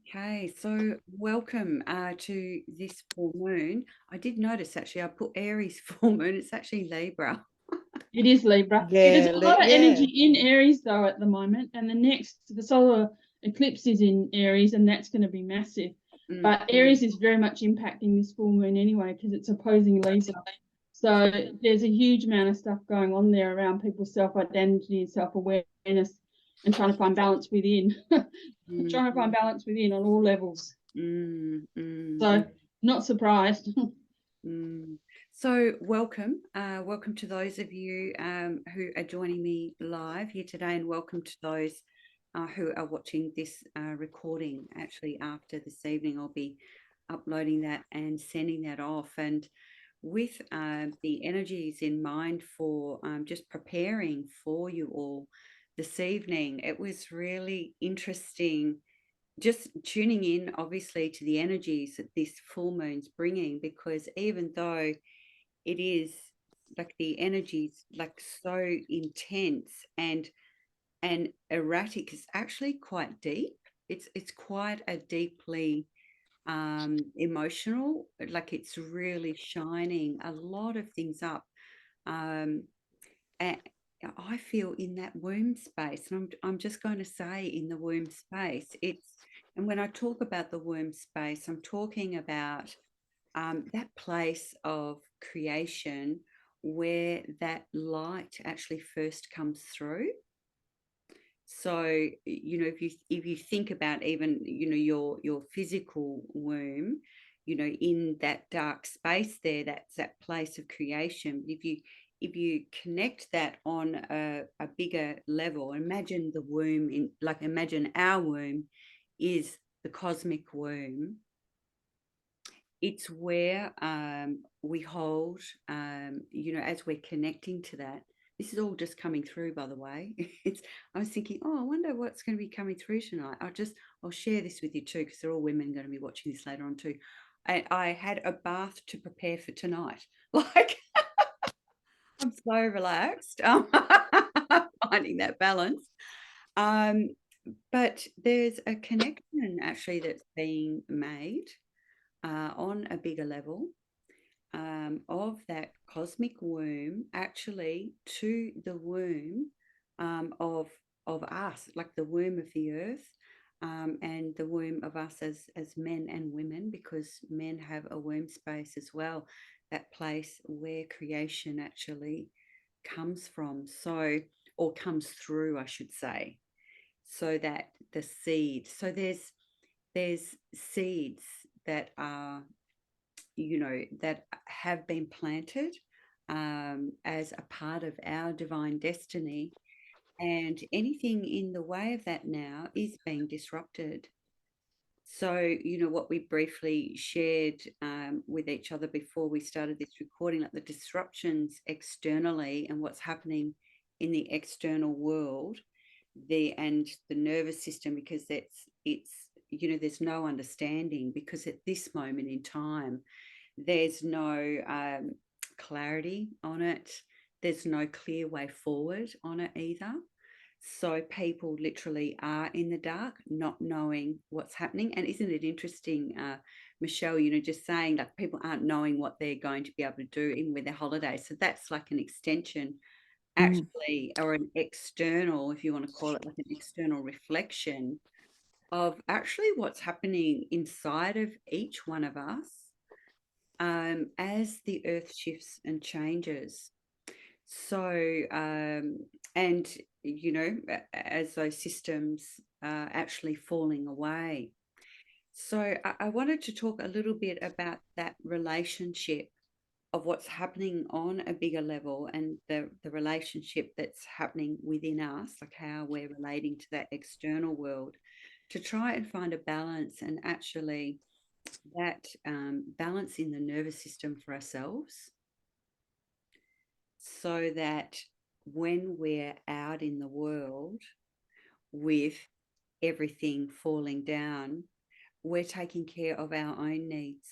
Okay, so welcome to this full moon. I did notice actually I put Aries full moon. It's actually Libra. It is Libra. There's Yeah, a lot of energy yeah. in Aries though at the moment, and the solar eclipse is in Aries, and that's going to be massive. Mm, But Aries is very much impacting this full moon anyway because it's opposing Libra. So there's a huge amount of stuff going on there around people's self-identity and self-awareness and trying to find balance within. mm, Trying to find balance within on all levels. mm, mm, So not surprised. mm. So welcome to those of you who are joining me live here today, and welcome to those who are watching this recording. Actually, after this evening, I'll be uploading that and sending that off. And with the energies in mind for just preparing for you all this evening, it was really interesting just tuning in, obviously, to the energies that this full moon's bringing, because even though it is like the energies like so intense and erratic, is actually quite deep. It's quite a deeply emotional, like it's really shining a lot of things up. um and I feel in that womb space, and I'm just going to say in the womb space, it's, and when I talk about the womb space, I'm talking about that place of creation where that light actually first comes through. So, if you think about even, your physical womb, in that dark space there, that's that place of creation. If you connect that on a bigger level, imagine the womb, imagine our womb is the cosmic womb. It's where we hold, as we're connecting to that. This is all just coming through, by the way. I was thinking, oh, I wonder what's going to be coming through tonight. I'll share this with you too, because they're all women going to be watching this later on too. I had a bath to prepare for tonight. Like, I'm so relaxed, finding that balance. Um, but there's a connection actually that's being made on a bigger level, of that cosmic womb actually to the womb, of us, like the womb of the earth, and the womb of us as men and women, because men have a womb space as well, that place where creation actually comes from. So, or comes through, I should say. So that the seed, so there's seeds that are, that have been planted as a part of our divine destiny. And anything in the way of that now is being disrupted. So, what we briefly shared with each other before we started this recording, like the disruptions externally and what's happening in the external world, the nervous system, because it's there's no understanding, because at this moment in time there's no clarity on it. There's no clear way forward on it either. So people literally are in the dark, not knowing what's happening. And isn't it interesting, Michelle, just saying like people aren't knowing what they're going to be able to do even with their holidays. So that's like an extension, Mm. actually, or an external, if you want to call it, like an external reflection of actually what's happening inside of each one of us, as the earth shifts and changes. So, and, as those systems are actually falling away. So, I wanted to talk a little bit about that relationship of what's happening on a bigger level, and the relationship that's happening within us, like how we're relating to that external world, to try and find a balance, and actually that balance in the nervous system for ourselves, so that when we're out in the world with everything falling down, we're taking care of our own needs,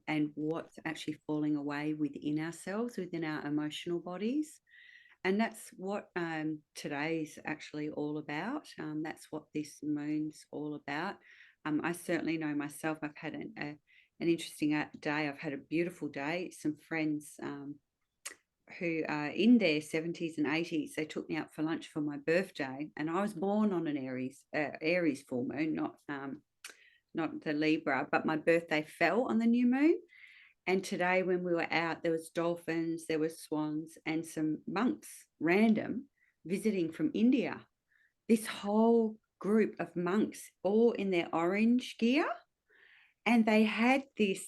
and what's actually falling away within ourselves, within our emotional bodies. And that's what today's actually all about. That's what this moon's all about. I certainly know myself. I've had an interesting day. I've had a beautiful day. Some friends who are in their 70s and 80s, they took me out for lunch for my birthday, and I was born on an Aries full moon, not the Libra, but my birthday fell on the new moon. And today, when we were out, there was dolphins, there were swans, and some monks, random, visiting from India. This whole group of monks, all in their orange gear, and they had this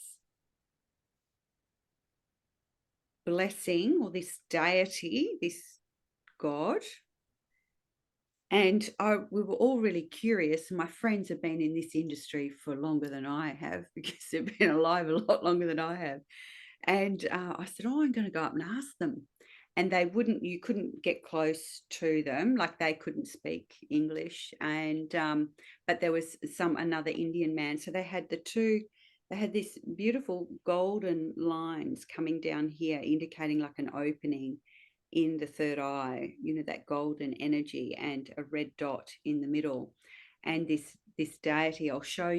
blessing or this deity, this god. And we were all really curious. My friends have been in this industry for longer than I have, because they've been alive a lot longer than I have. And I said, oh, I'm going to go up and ask them. And you couldn't get close to them, like they couldn't speak English. And but there was another Indian man. So they had this beautiful golden lines coming down here, indicating like an opening in the third eye, that golden energy, and a red dot in the middle. And this deity, I'll share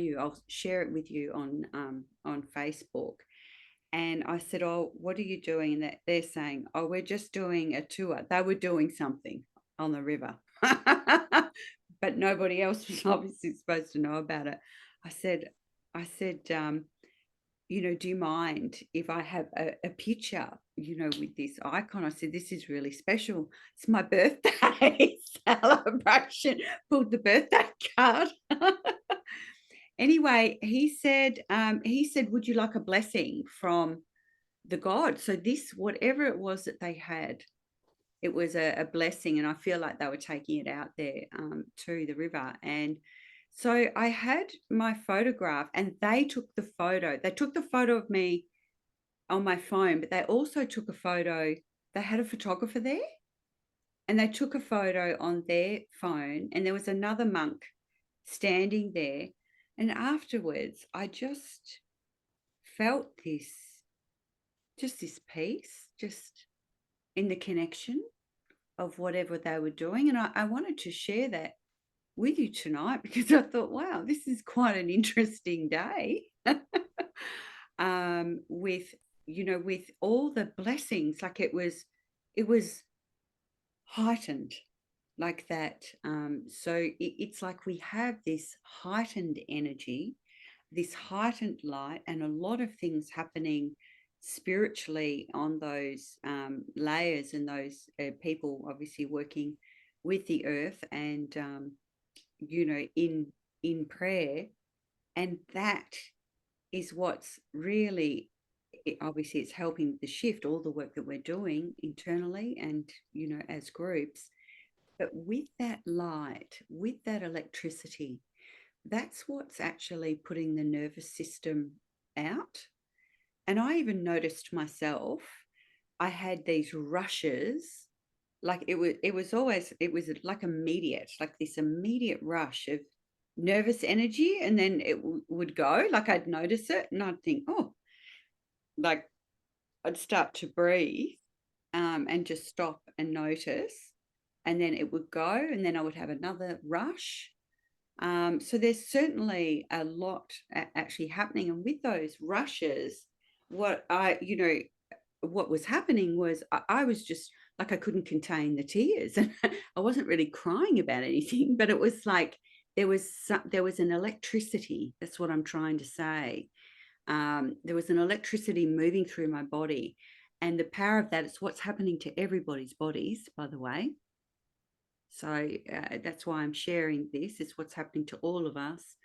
it with you on Facebook. And I said, oh, what are you doing? And they're saying, oh, we're just doing a tour. They were doing something on the river, but nobody else was obviously supposed to know about it. I said, do you mind if I have a picture, with this icon? I said, this is really special. It's my birthday celebration. Pulled the birthday card. Anyway, he said, would you like a blessing from the god? So this, whatever it was that they had, it was a blessing. And I feel like they were taking it out there to the river. And so I had my photograph, and they took the photo. They took the photo of me on my phone, but they also took a photo. They had a photographer there, and they took a photo on their phone. And there was another monk standing there. And afterwards, I just felt this peace, just in the connection of whatever they were doing. And I wanted to share that with you tonight, because I thought, wow, this is quite an interesting day. With all the blessings, like it was heightened like that. So it's like we have this heightened energy, this heightened light, and a lot of things happening spiritually on those layers, and those people obviously working with the earth, and in prayer. And that is what's really, obviously it's helping the shift, all the work that we're doing internally and as groups. But with that light, with that electricity, that's what's actually putting the nervous system out. And I even noticed myself, I had these rushes, like it was like immediate, like this immediate rush of nervous energy, and then it would go, like I'd notice it and I'd think, oh, like I'd start to breathe and just stop and notice, and then it would go, and then I would have another rush. So there's certainly a lot actually happening. And with those rushes, what was happening was I was just like, I couldn't contain the tears. And I wasn't really crying about anything, but it was like there was an electricity. That's what I'm trying to say. There was an electricity moving through my body, and the power of that is what's happening to everybody's bodies, by the way. So that's why I'm sharing this. It's what's happening to all of us.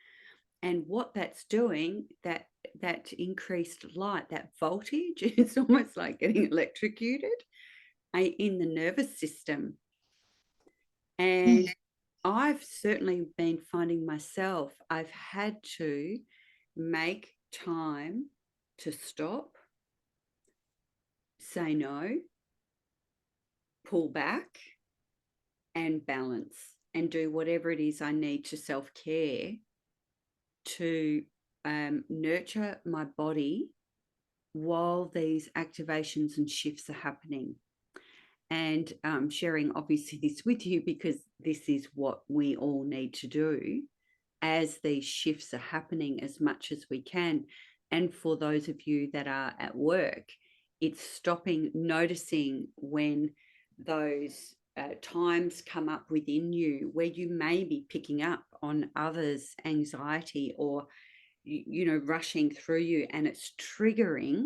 And what that's doing, that increased light, that voltage, it's almost like getting electrocuted in the nervous system. And I've certainly been finding myself, I've had to make time to stop, say no, pull back, and balance, and do whatever it is I need to self-care to nurture my body while these activations and shifts are happening. And sharing obviously this with you, because this is what we all need to do as these shifts are happening as much as we can. And for those of you that are at work, it's stopping, noticing when those times come up within you where you may be picking up on others' anxiety, or rushing through you, and it's triggering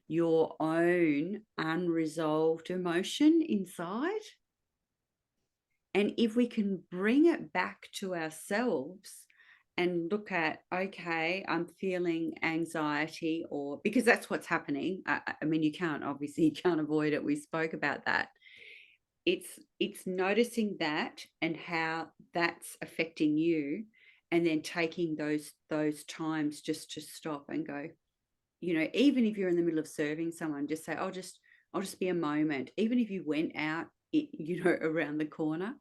your own unresolved emotion inside. And if we can bring it back to ourselves and look at, okay, I'm feeling anxiety, or because that's what's happening. I mean, you can't avoid it. We spoke about that. It's noticing that and how that's affecting you, and then taking those times just to stop and go, even if you're in the middle of serving someone, just say, I'll just be a moment. Even if you went out, around the corner,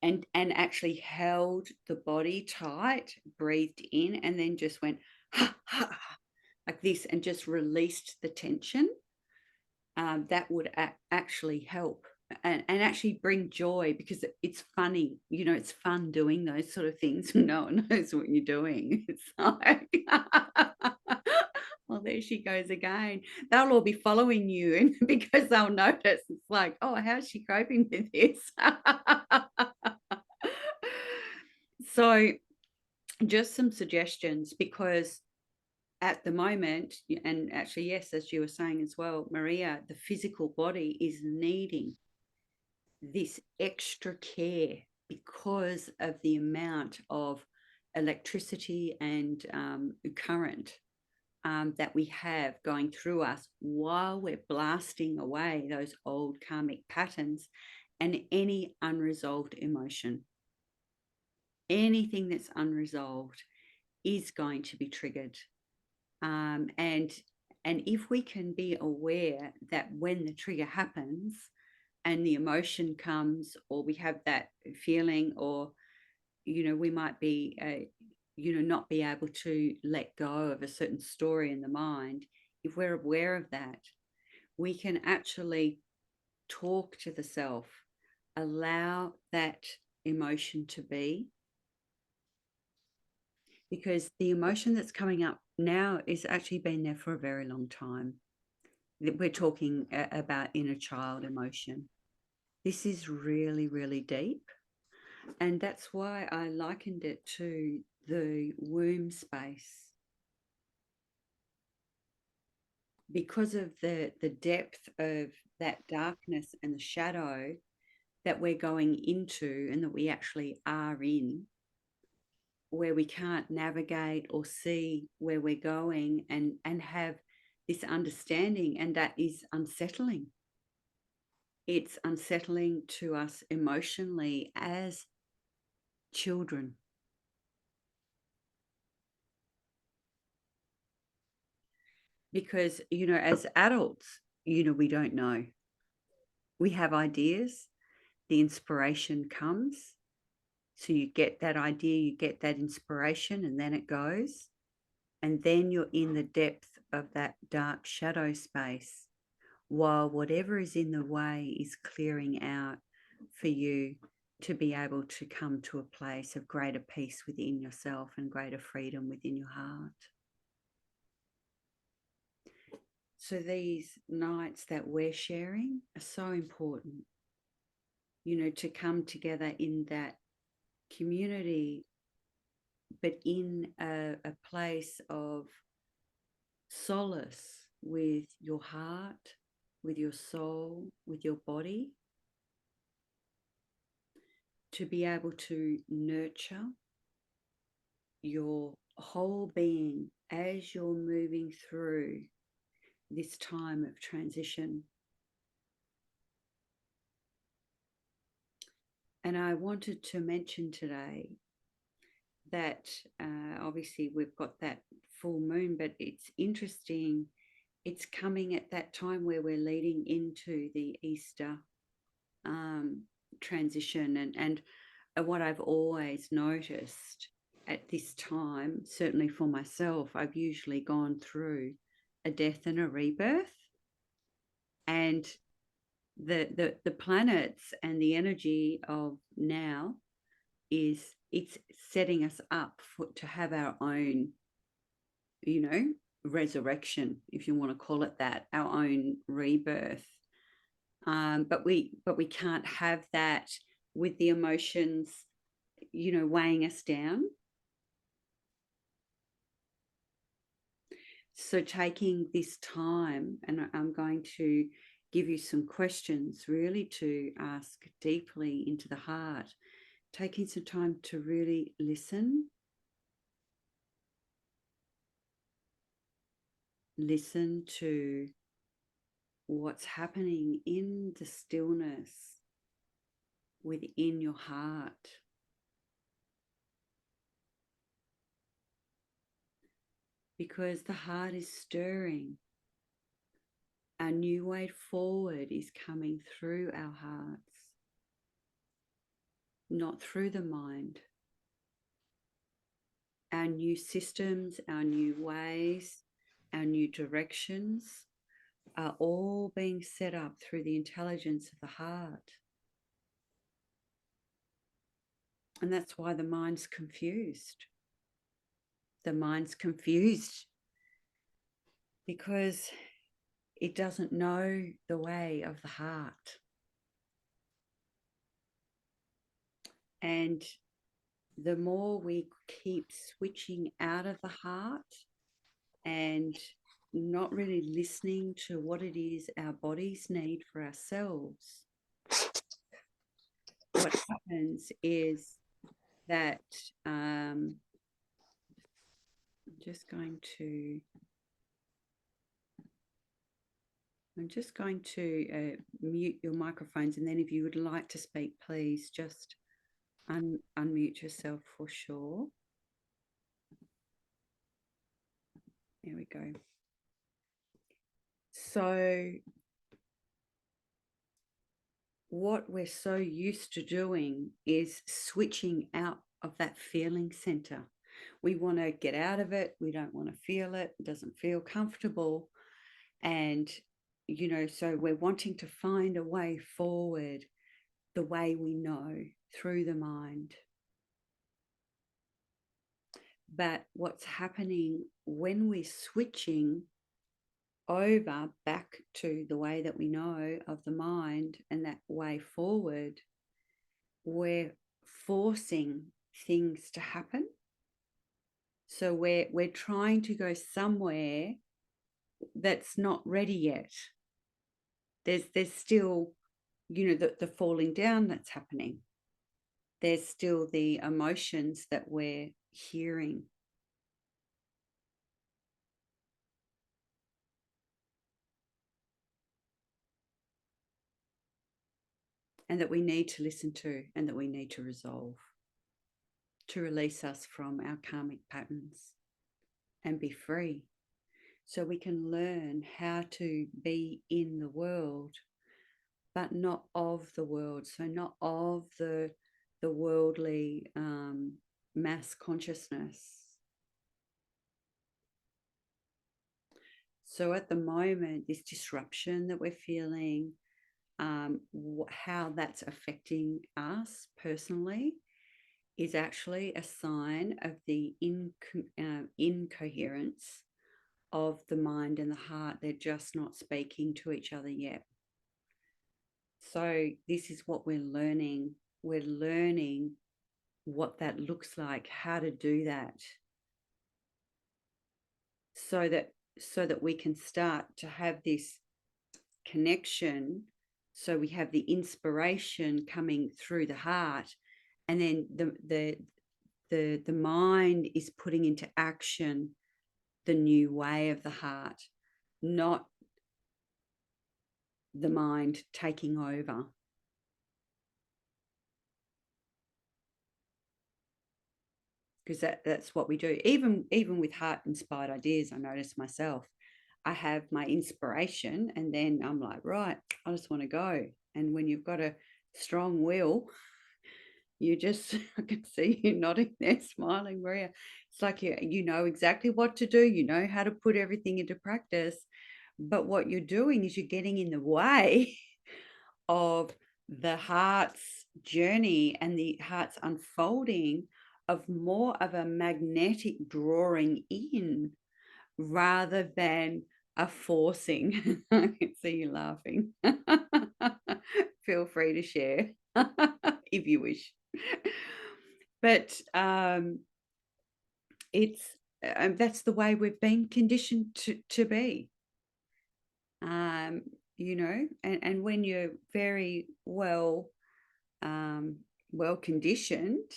and actually held the body tight, breathed in, and then just went ha, ha, ha, like this, and just released the tension, that would actually help, and actually bring joy, because it's funny. It's fun doing those sort of things. No one knows what you're doing. It's like, well, there she goes again. They'll all be following you, and because they'll notice, it's like, oh, how's she coping with this? So just some suggestions, because at the moment, and actually, yes, as you were saying as well, Maria, the physical body is needing this extra care because of the amount of electricity and current that we have going through us while we're blasting away those old karmic patterns and any unresolved emotion. Anything that's unresolved is going to be triggered. And if we can be aware that when the trigger happens and the emotion comes, or we have that feeling, or we might be not be able to let go of a certain story in the mind. If we're aware of that, we can actually talk to the self, allow that emotion to be, because the emotion that's coming up now is actually been there for a very long time. We're talking about inner child emotion. This is really, really deep. And that's why I likened it to the womb space, because of the depth of that darkness and the shadow that we're going into, and that we actually are in, where we can't navigate or see where we're going, and have this understanding, and that is unsettling. It's unsettling to us emotionally as children, because as adults, we don't know. We have ideas, the inspiration comes, so you get that idea, you get that inspiration, and then it goes. And then you're in the depth of that dark shadow space, while whatever is in the way is clearing out for you to be able to come to a place of greater peace within yourself and greater freedom within your heart. So these nights that we're sharing are so important, to come together in that community, but in a place of solace with your heart, with your soul, with your body, to be able to nurture your whole being as you're moving through this time of transition. And I wanted to mention today that obviously we've got that full moon, but it's interesting. It's coming at that time where we're leading into the Easter transition. And what I've always noticed at this time, certainly for myself, I've usually gone through a death and a rebirth. And the planets and the energy of now is it's setting us up to have our own, resurrection, if you want to call it that, our own rebirth. But we can't have that with the emotions, weighing us down. So taking this time, and I'm going to give you some questions really to ask deeply into the heart, taking some time to really listen to what's happening in the stillness within your heart. Because the heart is stirring. Our new way forward is coming through our hearts, not through the mind. Our new systems, our new ways, our new directions are all being set up through the intelligence of the heart. And that's why the mind's confused. The mind's confused because it doesn't know the way of the heart. And the more we keep switching out of the heart and not really listening to what it is our bodies need for ourselves, what happens is that I'm just going to mute your microphones, and then if you would like to speak, please just unmute yourself for sure. There we go. So what we're so used to doing is switching out of that feeling center. We want to get out of it. We don't want to feel it. It doesn't feel comfortable. And, so we're wanting to find a way forward, the way we know, through the mind. But what's happening when we're switching over back to the way that we know of the mind and that way forward, we're forcing things to happen. So we're trying to go somewhere that's not ready yet. There's still, the falling down that's happening. There's still the emotions that we're hearing. And that we need to listen to, and that we need to resolve, to release us from our karmic patterns and be free, so we can learn how to be in the world, but not of the world. So not of the worldly mass consciousness. So at the moment, this disruption that we're feeling, how that's affecting us personally, is actually a sign of the incoherence of the mind and the heart. They're just not speaking to each other yet. So this is what we're learning. We're learning what that looks like, how to do that, so that we can start to have this connection. So we have the inspiration coming through the heart, and then the mind is putting into action the new way of the heart, not the mind taking over. Because that's what we do. Even with heart-inspired ideas, I notice myself, I have my inspiration, and then I'm like, right, I just want to go. And when you've got a strong will, you just, I can see you nodding there, smiling, Maria. It's like you know exactly what to do. You know how to put everything into practice. But what you're doing is you're getting in the way of the heart's journey and the heart's unfolding of more of a magnetic drawing in rather than a forcing. I can see you laughing. Feel free to share if you wish. But it's that's the way we've been conditioned to be. You know, and when you're very well conditioned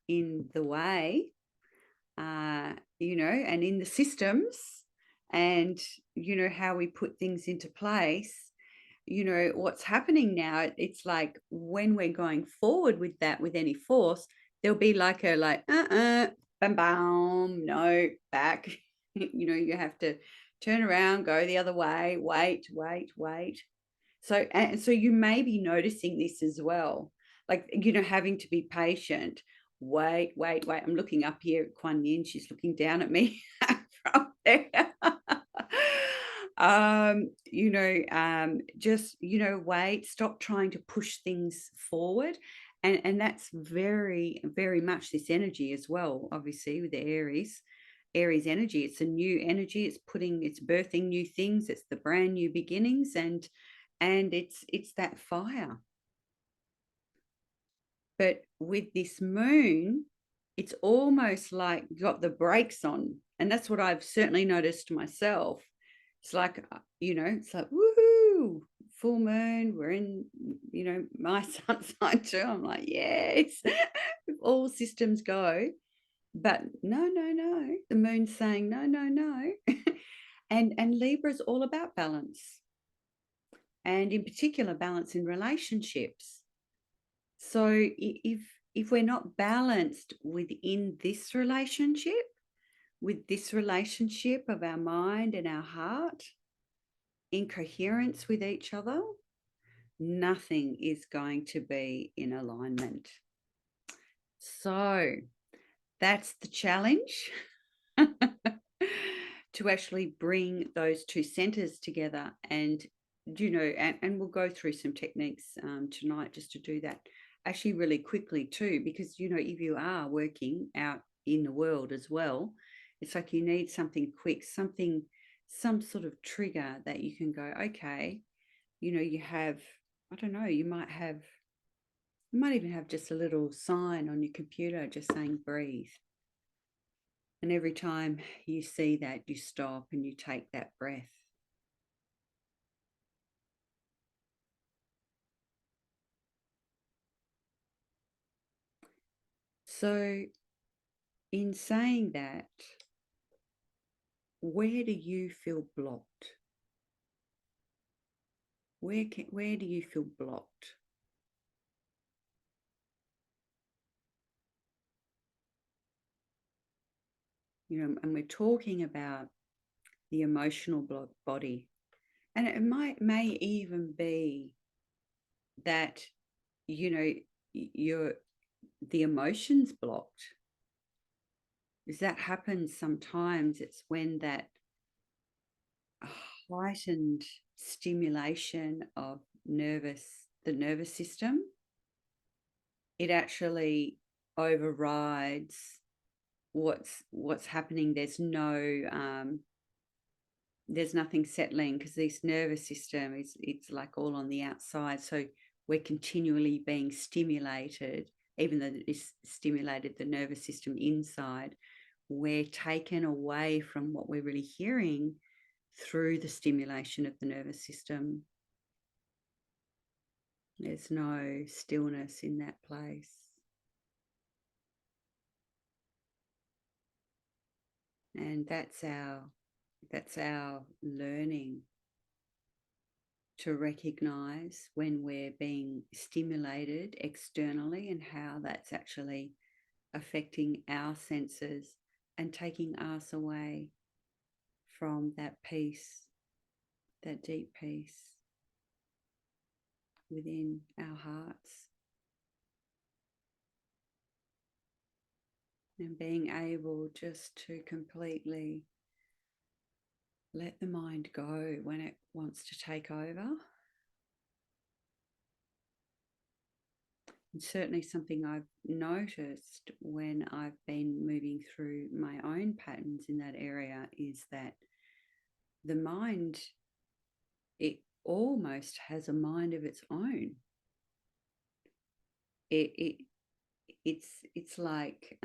in the way, you know, and in the systems, and you know how we put things into place. You know what's happening now. It's like when we're going forward with that with any force, there'll be like a bam bam, no, back. You know, you have to turn around, go the other way, wait. So, and so you may be noticing this as well, like, you know, having to be patient. Wait. I'm looking up here at Kuan Yin. She's looking down at me from there. You know, just, you know, wait, stop trying to push things forward. And that's very, very much this energy as well, obviously, with the Aries energy. It's a new energy. It's birthing new things. It's the brand new beginnings, and it's that fire. But with this moon, it's almost like you got the brakes on, and that's what I've certainly noticed myself. It's like, you know, it's like, woohoo, full moon, we're in, you know, my sun sign too. I'm like, yes, all systems go. But no, the moon's saying no. And Libra is all about balance, and in particular balance in relationships. So if we're not balanced within this relationship, with this relationship of our mind and our heart, in coherence with each other, nothing is going to be in alignment. So that's the challenge. To actually bring those two centers together, and you know, and we'll go through some techniques tonight just to do that actually really quickly too, because you know, if you are working out in the world as well, it's like you need something quick, some sort of trigger that you can go, okay, you know, you have, I don't know, you might even have just a little sign on your computer just saying breathe. And every time you see that, you stop and you take that breath. So, in saying that, where do you feel blocked? Where do you feel blocked? You know, and we're talking about the emotional body, and it may even be that, you know, the emotions blocked. Because that happens sometimes. It's when that heightened stimulation of the nervous system, it actually overrides what's happening. There's nothing settling, because this nervous system it's like all on the outside. So we're continually being stimulated, even though it's stimulated the nervous system inside. We're taken away from what we're really hearing through the stimulation of the nervous system. There's no stillness in that place. And that's our learning, to recognize when we're being stimulated externally and how that's actually affecting our senses and taking us away from that peace, that deep peace within our hearts. And being able just to completely let the mind go when it wants to take over. It's certainly something I've noticed when I've been moving through my own patterns in that area, is that the mind, it almost has a mind of its own. It's like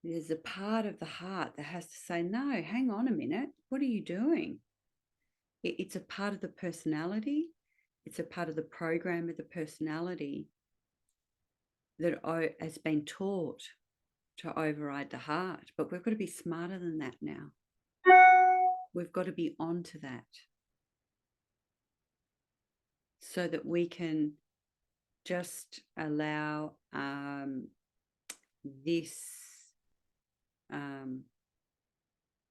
there's a part of the heart that has to say, no, hang on a minute, what are you doing? It's a part of the personality. It's a part of the program of the personality that has been taught to override the heart. But we've got to be smarter than that now. We've got to be onto that so that we can just allow this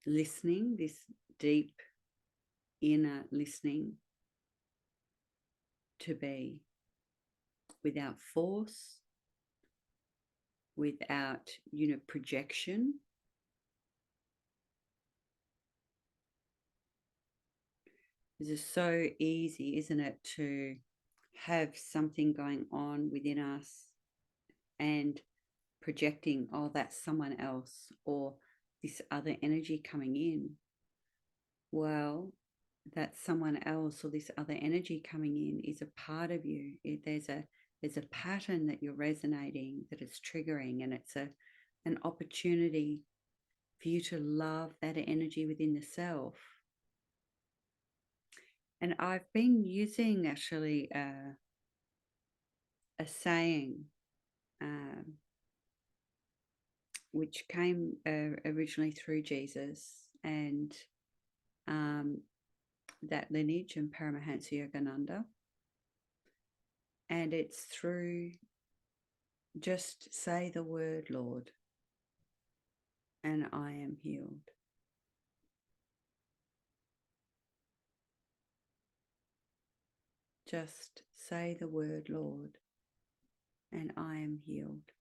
listening, this deep inner listening, to be without force, without, projection. It's so easy, isn't it, to have something going on within us and projecting, oh, that's someone else, or this other energy coming in. Well, that someone else or this other energy coming in is a part of you. There's a pattern that you're resonating, that it's triggering, and it's an opportunity for you to love that energy within the self. And I've been using actually a saying which came originally through Jesus and that lineage and Paramahansa Yogananda. And it's through just say the word, Lord, and I am healed. Just say the word, Lord, and I am healed.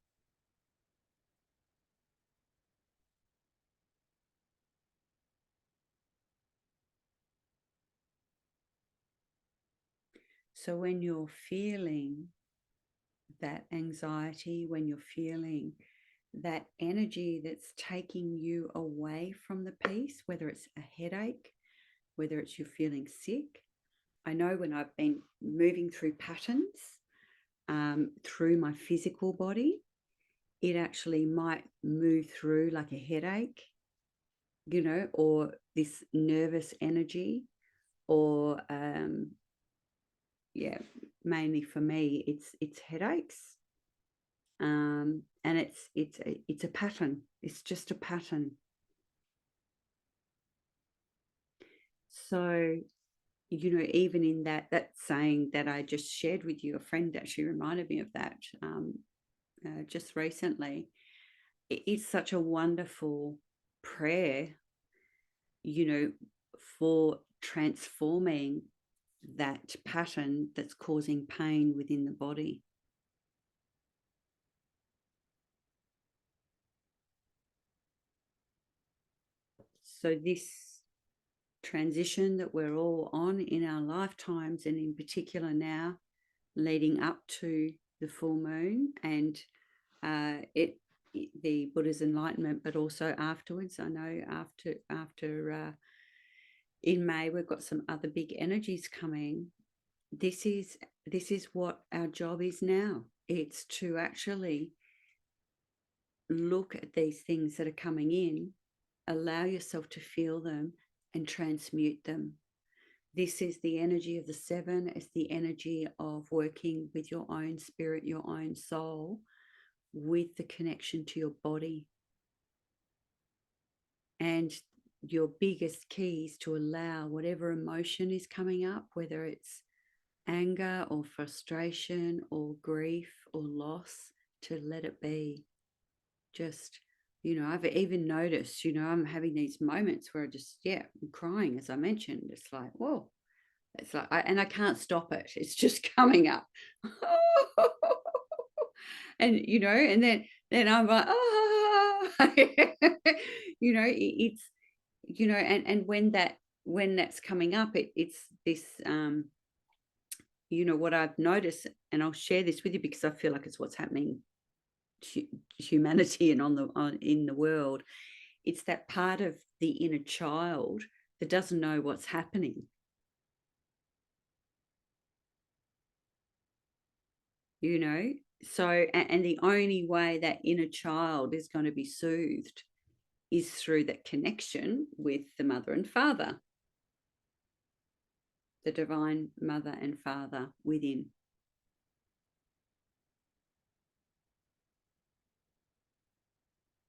So when you're feeling that anxiety, when you're feeling that energy that's taking you away from the peace, whether it's a headache, whether it's you're feeling sick. I know when I've been moving through patterns through my physical body, it actually might move through like a headache, or this nervous energy, or mainly for me, it's headaches. And it's a pattern. It's just a pattern. So, even in that saying that I just shared with you, a friend actually reminded me of that just recently. It's such a wonderful prayer, for transforming that pattern that's causing pain within the body. So this transition that we're all on in our lifetimes, and in particular now leading up to the full moon and the Buddha's enlightenment, but also afterwards. I know after in May we've got some other big energies coming. This is what our job is now. It's to actually look at these things that are coming in, allow yourself to feel them and transmute them. This is the energy of the seven. It's the energy of working with your own spirit, your own soul, with the connection to your body. And your biggest key is to allow whatever emotion is coming up, whether it's anger or frustration or grief or loss, to let it be. Just, I've even noticed, I'm having these moments where I'm crying, as I mentioned. It's like, whoa, it's like, and I can't stop it. It's just coming up. And, and then I'm like, oh, it's, and when that's coming up, it's this, what I've noticed, and I'll share this with you because I feel like it's what's happening to humanity and in the world. It's that part of the inner child that doesn't know what's happening. So, and the only way that inner child is going to be soothed is through that connection with the mother and father, the divine mother and father within.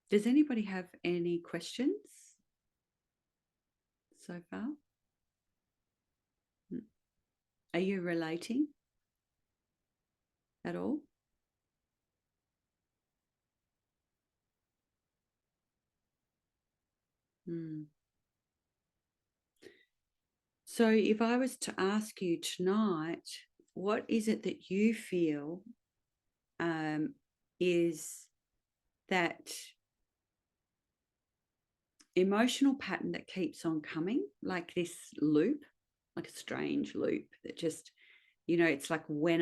Does anybody have any questions so far? Are you relating at all? So if I was to ask you tonight, what is it that you feel is that emotional pattern that keeps on coming, like this loop, like a strange loop that just, it's like, when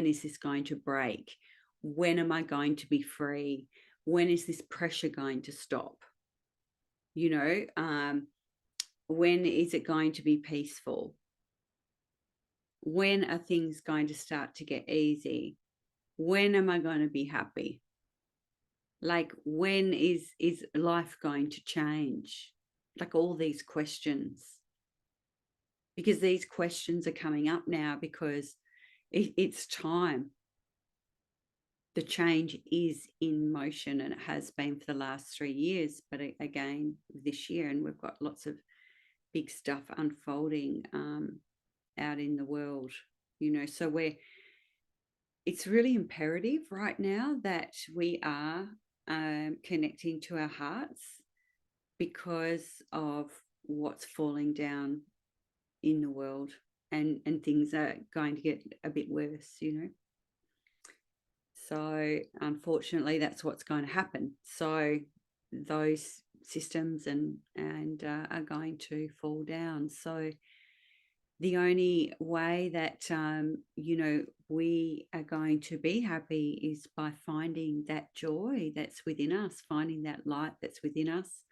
is this going to break? When am I going to be free? When is this pressure going to stop? When is it going to be peaceful? When are things going to start to get easy? When am I going to be happy? Like, when is life going to change? Like, all these questions, because these questions are coming up now because it's time. The change is in motion, and it has been for the last 3 years, but again this year, and we've got lots of big stuff unfolding out in the world, so it's really imperative right now that we are connecting to our hearts, because of what's falling down in the world, and things are going to get a bit worse. So unfortunately, that's what's going to happen. So those systems are going to fall down. So the only way that we are going to be happy is by finding that joy that's within us, finding that light that's within us,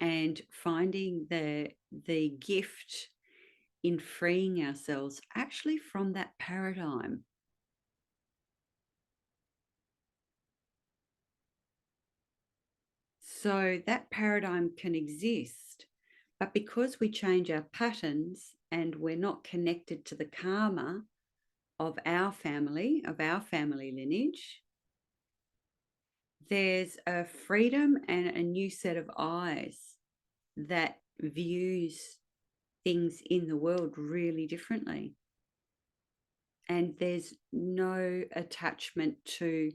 and finding the gift in freeing ourselves actually from that paradigm. So that paradigm can exist, but because we change our patterns and we're not connected to the karma of our family lineage, there's a freedom and a new set of eyes that views things in the world really differently. And there's no attachment to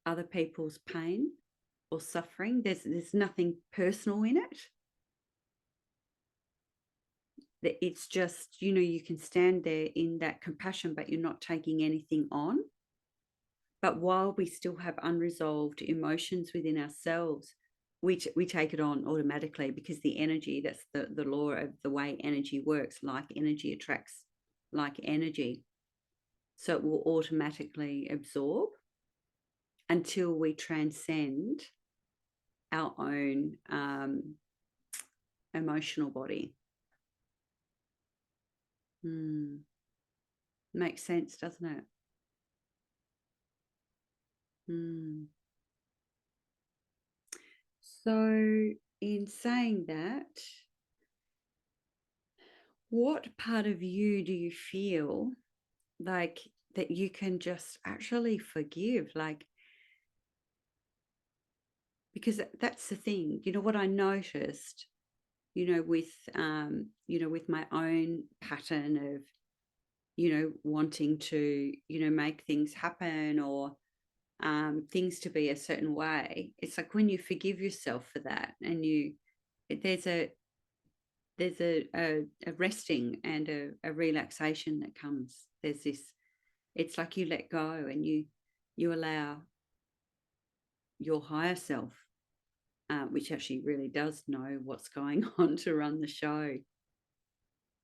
other people's pain or suffering. There's nothing personal in it. It's just, you can stand there in that compassion, but you're not taking anything on. But while we still have unresolved emotions within ourselves, we take it on automatically, because the energy, that's the law of the way energy works. Like energy attracts like energy. So it will automatically absorb until we transcend our own emotional body. Makes sense, doesn't it? So in saying that, what part of you do you feel like that you can just actually forgive? Like, because that's the thing, what I noticed, with with my own pattern of wanting to make things happen, or things to be a certain way. It's like, when you forgive yourself for that, and there's a resting and a relaxation that comes. There's this, it's like you let go, and you allow your higher self, which actually really does know what's going on, to run the show.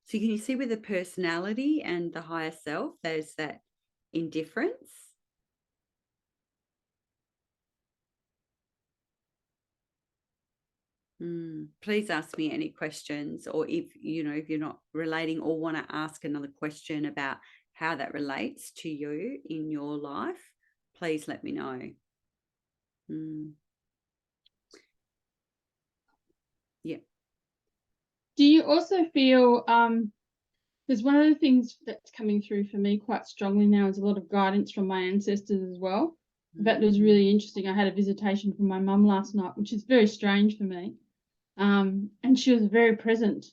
So can you see with the personality and the higher self, there's that indifference? Please ask me any questions, or if if you're not relating or want to ask another question about how that relates to you in your life, please let me know. Yeah. Do you also feel because one of the things that's coming through for me quite strongly now is a lot of guidance from my ancestors as well. That was really interesting. I had a visitation from my mum last night, which is very strange for me. And she was very present.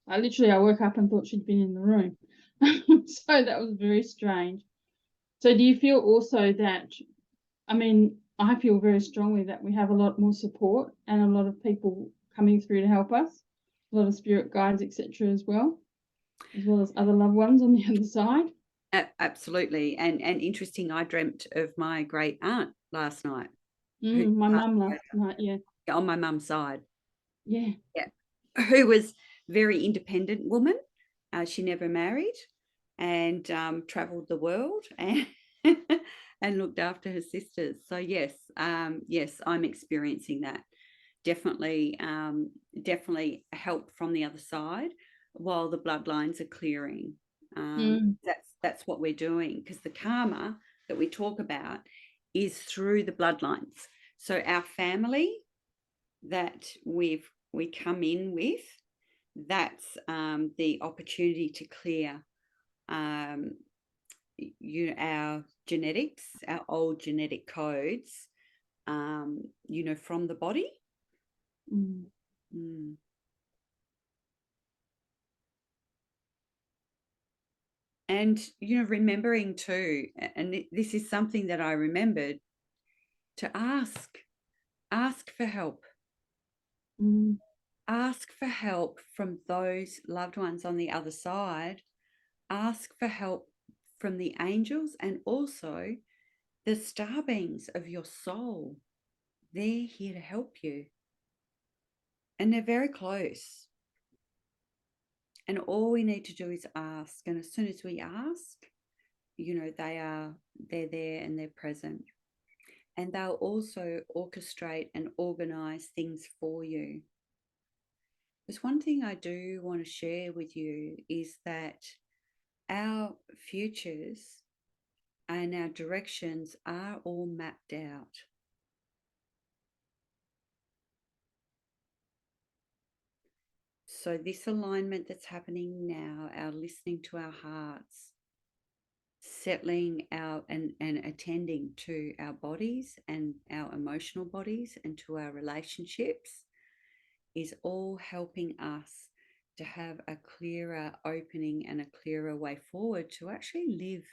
I woke up and thought she'd been in the room. So that was very strange. So do you feel also that, I mean, I feel very strongly that we have a lot more support and a lot of people coming through to help us, a lot of spirit guides, etc. as well as other loved ones on the other side. Absolutely. And interesting, I dreamt of my great aunt last night. My mum last night, yeah. On my mum's side. Yeah. Yeah. Who was very independent woman. She never married and traveled the world and and looked after her sisters. So yes, yes, I'm experiencing that. Definitely, definitely help from the other side while the bloodlines are clearing. That's what we're doing, because the karma that we talk about is through the bloodlines. So our family that we come in with, that's the opportunity to clear our genetics, our old genetic codes, from the body. And remembering too, and this is something that I remembered, to ask for help. Ask for help from those loved ones on the other side. Ask for help from the angels and also the star beings of your soul. They're here to help you. And they're very close. And all we need to do is ask. And as soon as we ask, they're there and they're present. And they'll also orchestrate and organize things for you. There's one thing I do want to share with you is that our futures and our directions are all mapped out. So this alignment that's happening now, our listening to our hearts, settling out and attending to our bodies and our emotional bodies and to our relationships, is all helping us to have a clearer opening and a clearer way forward to actually live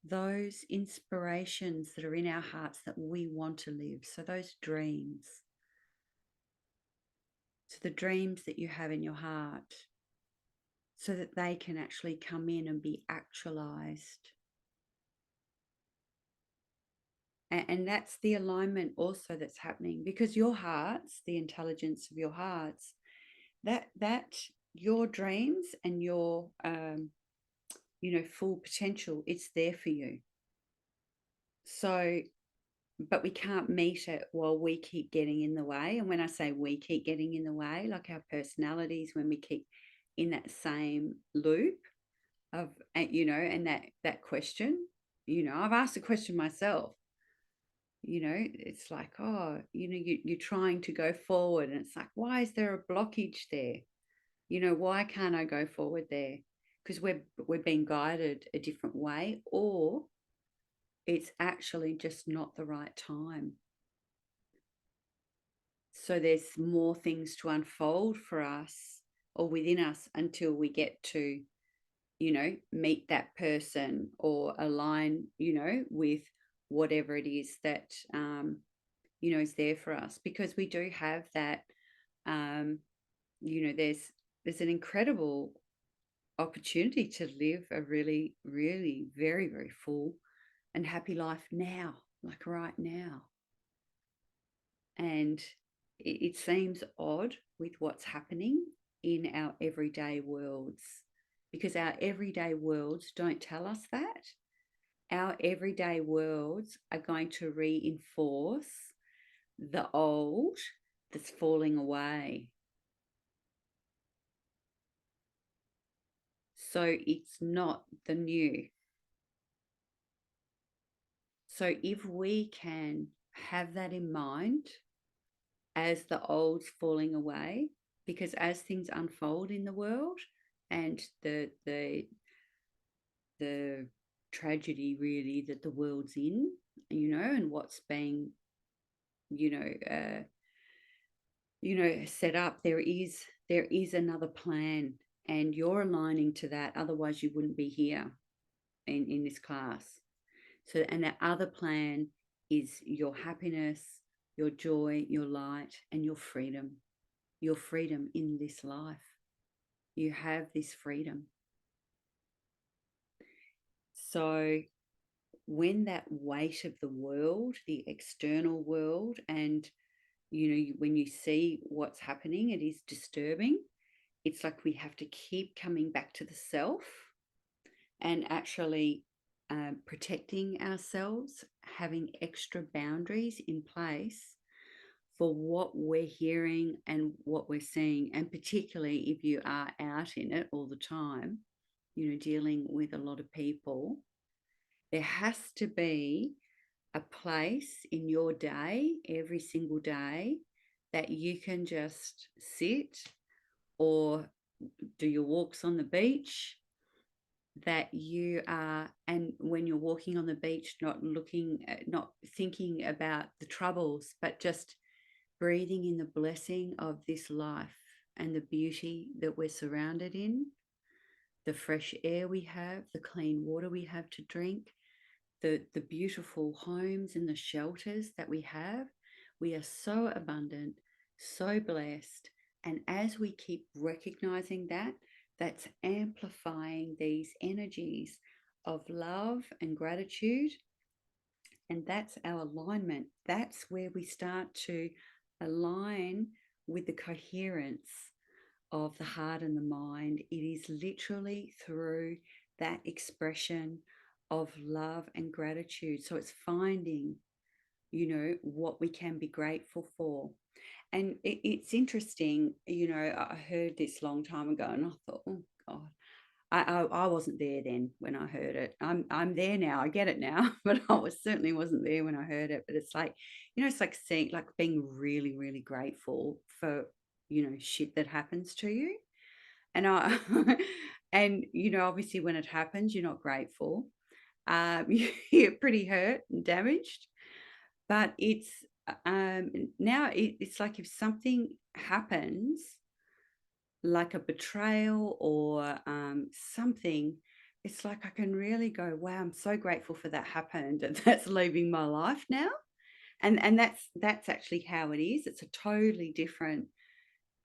those inspirations that are in our hearts that we want to live. So those dreams. So the dreams that you have in your heart, so that they can actually come in and be actualized. And that's the alignment also that's happening, because your hearts, the intelligence of your hearts, that your dreams and your full potential, it's there for you. So, but we can't meet it while we keep getting in the way. And when I say we keep getting in the way, like our personalities, when we keep in that same loop of, and that question, I've asked the question myself. It's like, oh, you're trying to go forward, and it's like, why is there a blockage there? Why can't I go forward there? Because we're being guided a different way, or it's actually just not the right time. So there's more things to unfold for us or within us until we get to, meet that person or align, with whatever it is that, is there for us. Because we do have that, there's an incredible opportunity to live a really, really very, very full and happy life now, like right now. And it seems odd with what's happening in our everyday worlds, because our everyday worlds don't tell us that. Our everyday worlds are going to reinforce the old that's falling away. So it's not the new. So if we can have that in mind as the old's falling away, because as things unfold in the world and the tragedy really that the world's in, and what's being, you know, uh, set up, there is another plan, and you're aligning to that. Otherwise, you wouldn't be here in this class. So, and that other plan is your happiness, your joy, your light, and your freedom. Your freedom in this life. You have this freedom. So when that weight of the world, the external world, and when you see what's happening, it is disturbing. It's like we have to keep coming back to the self and actually protecting ourselves, having extra boundaries in place for what we're hearing and what we're seeing. And particularly if you are out in it all the time, dealing with a lot of people, there has to be a place in your day, every single day, that you can just sit or do your walks on the beach, that you are, and when you're walking on the beach, not thinking about the troubles, but just breathing in the blessing of this life and the beauty that we're surrounded in, the fresh air we have, the clean water we have to drink, the beautiful homes and the shelters that we have. We are so abundant, so blessed. And as we keep recognizing that, that's amplifying these energies of love and gratitude. And that's our alignment. That's where we start to align with the coherence of the heart and the mind. It is literally through that expression of love and gratitude. So it's finding, what we can be grateful for. And it's interesting, I heard this long time ago and I thought, oh God, I wasn't there then when I heard it. I'm there now. I get it now, but certainly wasn't there when I heard it. But it's like, it's like seeing, like being really, really grateful for, shit that happens to you. And and obviously when it happens, you're not grateful. You're pretty hurt and damaged. But it's now it's like if something happens, like a betrayal or something, it's like I can really go, wow, I'm so grateful for that happened, and that's leaving my life now. And that's actually how it is. It's a totally different,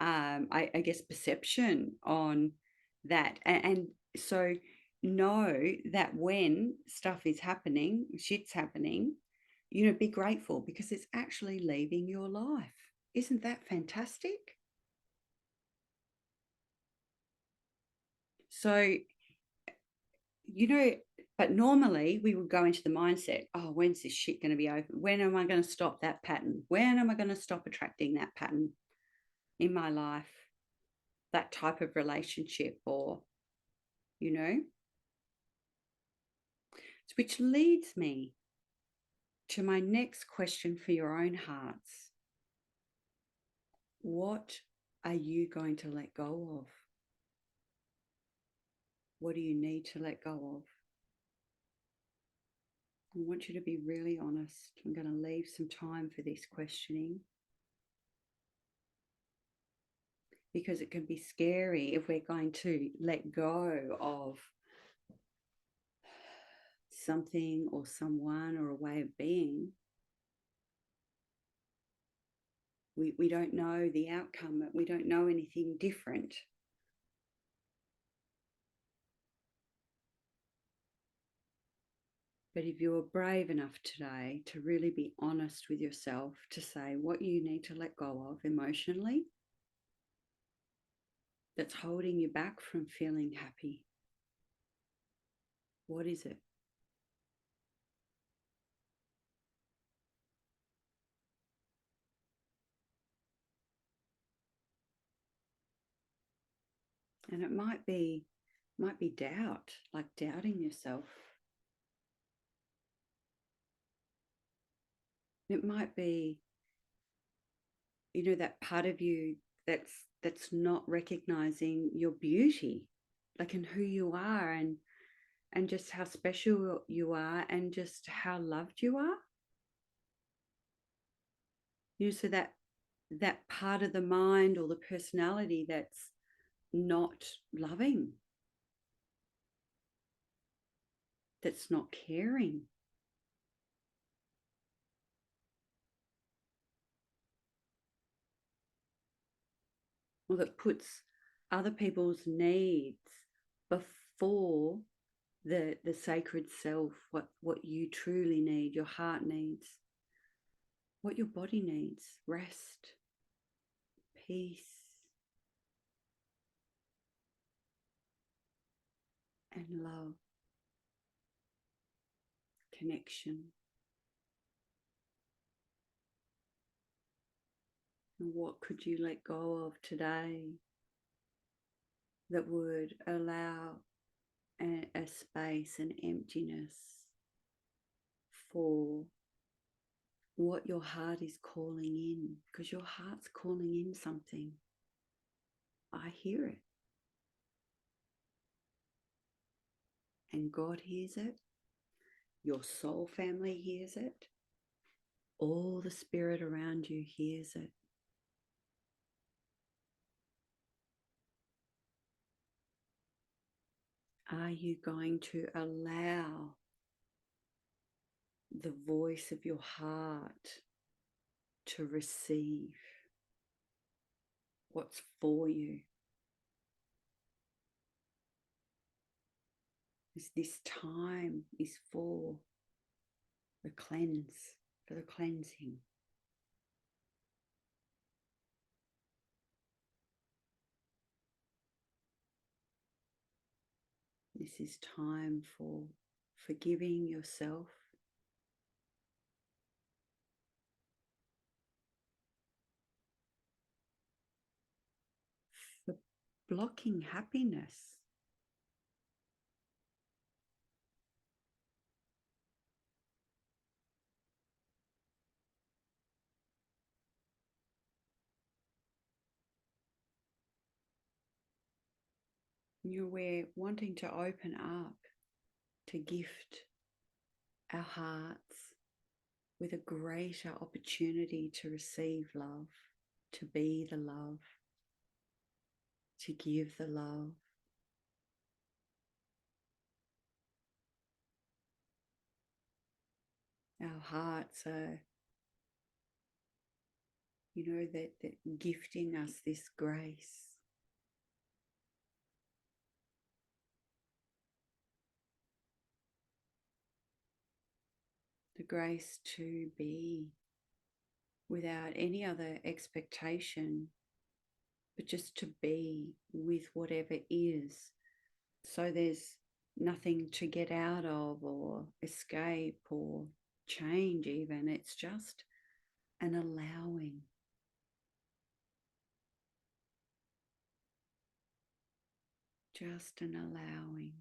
I guess, perception on that. And so know that when stuff is happening, shit's happening, be grateful because it's actually leaving your life. Isn't that fantastic? So, you know, but normally we would go into the mindset, oh, when's this shit going to be over? When am I going to stop that pattern? When am I going to stop attracting that pattern in my life? That type of relationship, or, which leads me to my next question for your own hearts. What are you going to let go of? What do you need to let go of? I want you to be really honest. I'm going to leave some time for this questioning because it can be scary if we're going to let go of something or someone or a way of being. We don't know the outcome. We don't know anything different. But if you're brave enough today to really be honest with yourself, to say what you need to let go of emotionally, that's holding you back from feeling happy, What is it? And it might be doubt, like doubting yourself. It might be, that part of you that's not recognizing your beauty, like in who you are, and just how special you are, and just how loved you are. So that part of the mind or the personality that's not loving, that's not caring, or that puts other people's needs before the sacred self, what you truly need, your heart needs, what your body needs: rest, peace, and love, connection. And what could you let go of today that would allow a space, an emptiness for what your heart is calling in? Because your heart's calling in something. I hear it. And God hears it. Your soul family hears it. All the spirit around you hears it. Are you going to allow the voice of your heart to receive what's for you? This time is for the cleanse, for the cleansing. This is time for forgiving yourself, for blocking happiness. We're wanting to open up, to gift our hearts with a greater opportunity to receive love, to be the love, to give the love. Our hearts are, that gifting us this grace. The grace to be without any other expectation, but just to be with whatever is. So there's nothing to get out of or escape or change even. It's just an allowing. Just an allowing.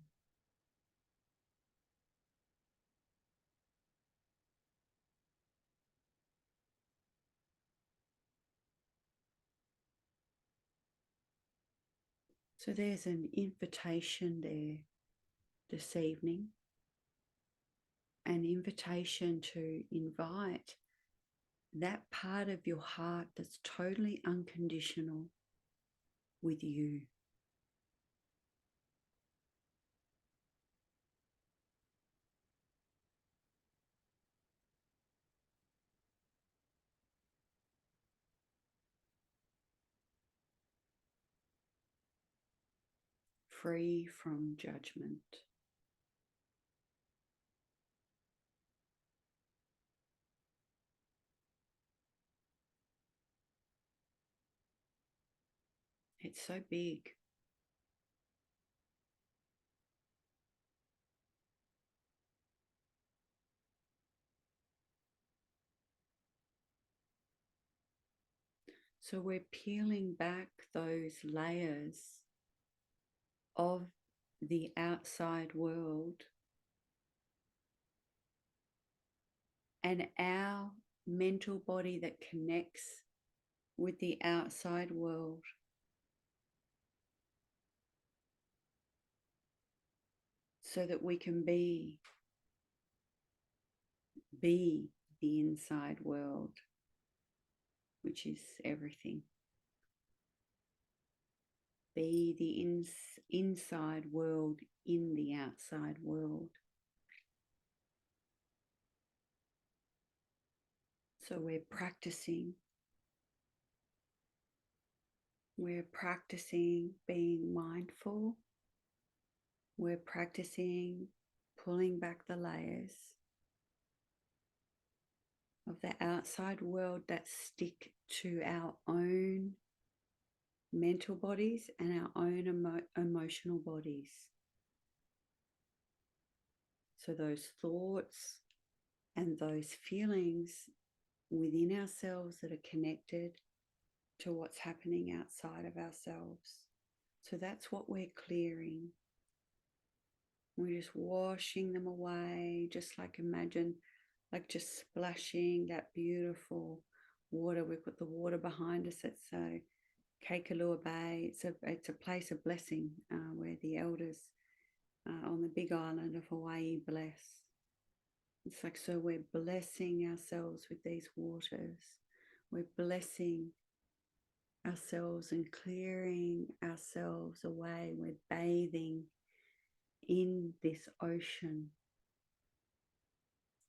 So there's an invitation there this evening, an invitation to invite that part of your heart that's totally unconditional with you. Free from judgment. It's so big. So we're peeling back those layers of the outside world, and our mental body that connects with the outside world, so that we can be the inside world, which is everything. Be the inside world in the outside world. So we're practicing being mindful. We're practicing pulling back the layers of the outside world that stick to our own mental bodies and our own emotional bodies. So those thoughts and those feelings within ourselves that are connected to what's happening outside of ourselves. So that's what we're clearing. We're just washing them away, just like imagine, like just splashing that beautiful water. We've got the water behind us. It's Kekalua Bay. It's a place of blessing where the elders on the big island of Hawaii bless. It's like, so we're blessing ourselves with these waters. We're blessing ourselves and clearing ourselves away. We're bathing in this ocean.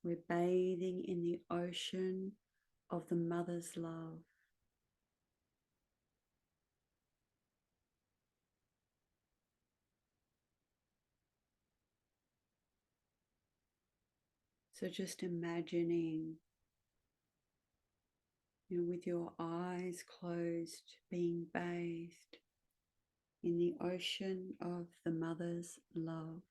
We're bathing in the ocean of the mother's love. So just imagining, with your eyes closed, being bathed in the ocean of the mother's love.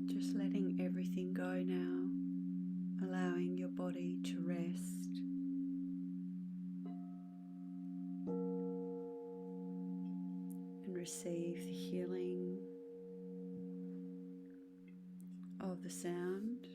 Just letting everything go now, allowing your body to rest. And receive the healing of the sound.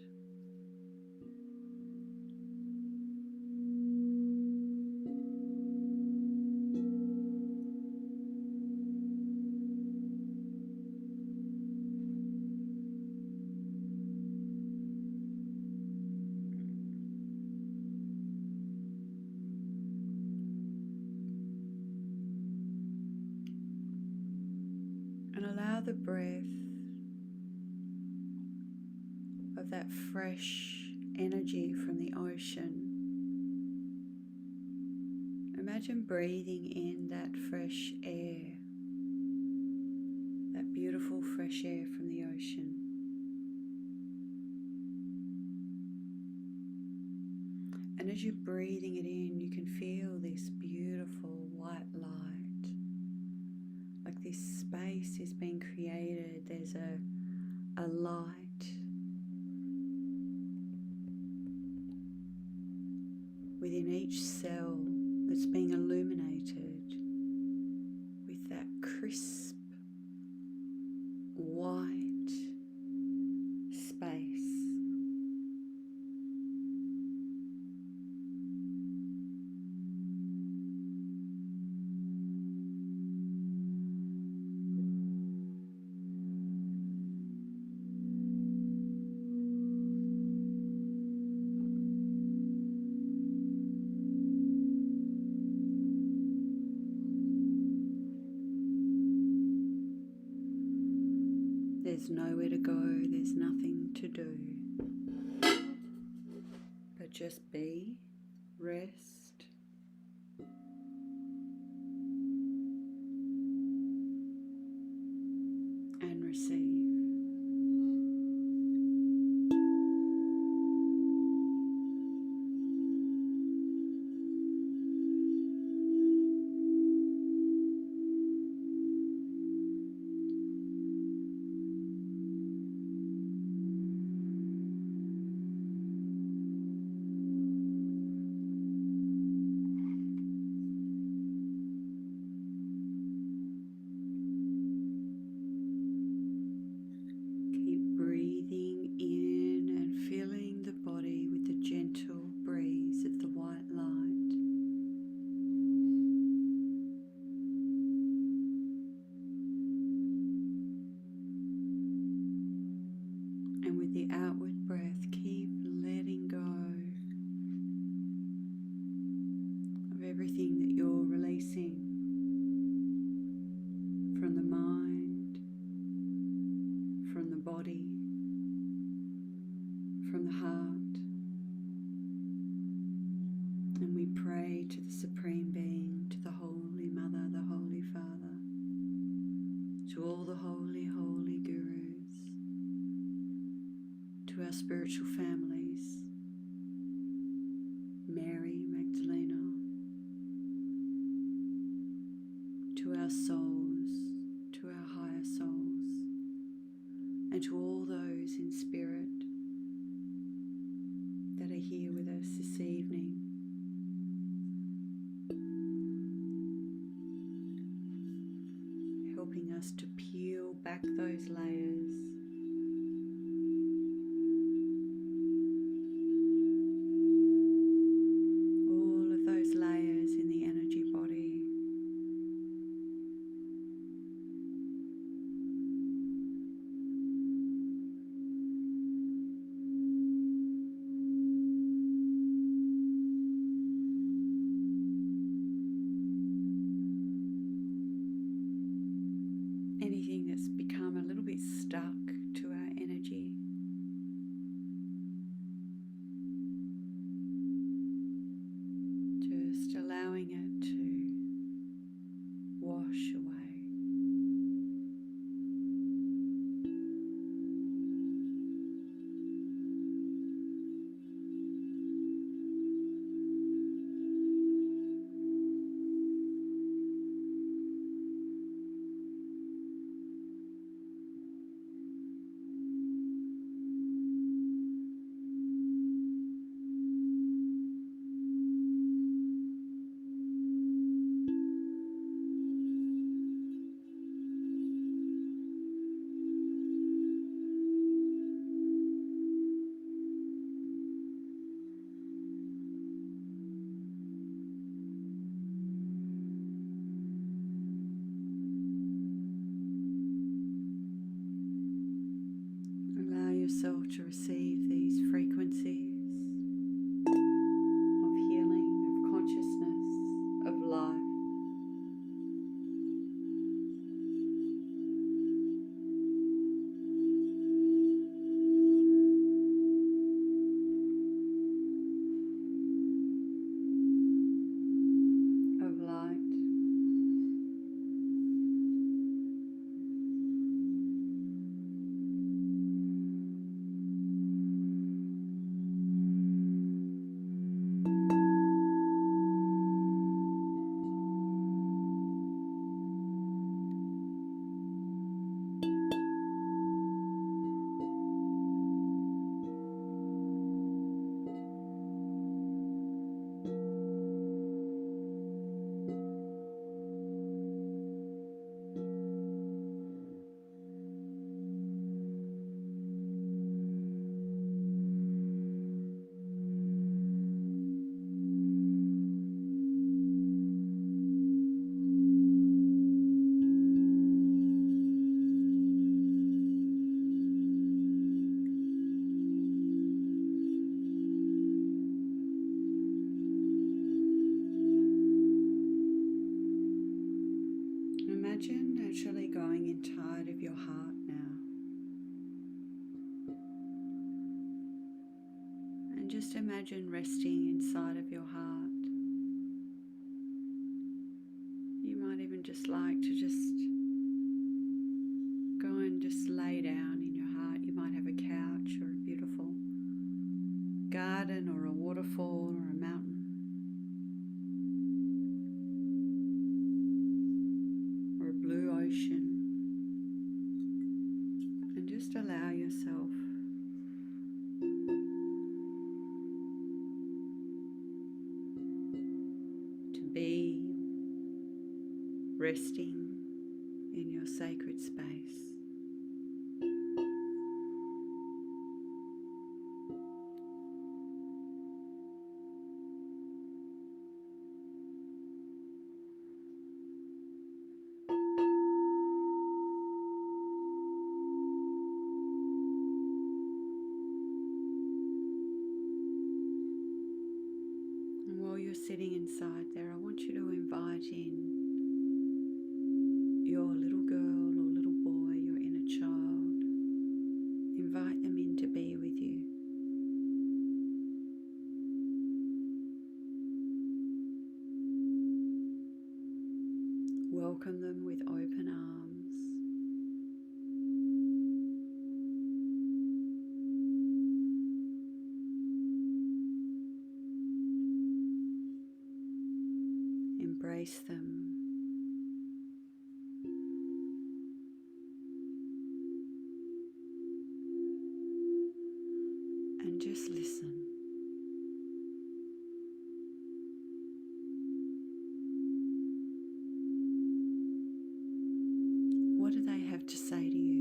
And allow the breath of that fresh energy from the ocean. Imagine breathing in that fresh air, that beautiful fresh air from the ocean. And as you're breathing it in, you can feel this beautiful white light. Like this space is being created. There's a light. within each cell that's being illuminated with that crisp white space. There's nowhere to go, there's nothing to do, but just be, rest, and receive. Keep breathing in and filling the body with the gentle breeze of the white light. And with the outward breath, keep letting go of everything that you're releasing from the mind, from the body, from the heart. And we pray to the Supreme Being, to the Holy Mother, the Holy Father, to all the holy, holy gurus, to our spiritual families, Mary Magdalena, to our souls, to our higher souls, and to all those in spirit that are here with us this evening. Helping us to peel back those layers, all of those layers in the energy body. Anything that's become a little bit stuck inside of your heart now. And just imagine resting inside of your heart. You might even just like to just go and just lay down in your heart. You might have a couch or a beautiful garden or a waterfall or a mountain. Or a blue ocean. And just allow yourself to be resting in your sacred space. And while you're sitting inside there, I want you to invite in your little girl or little boy, your inner child. Invite them in to be with you. Welcome them with open arms. Embrace them. And just listen. What do they have to say to you?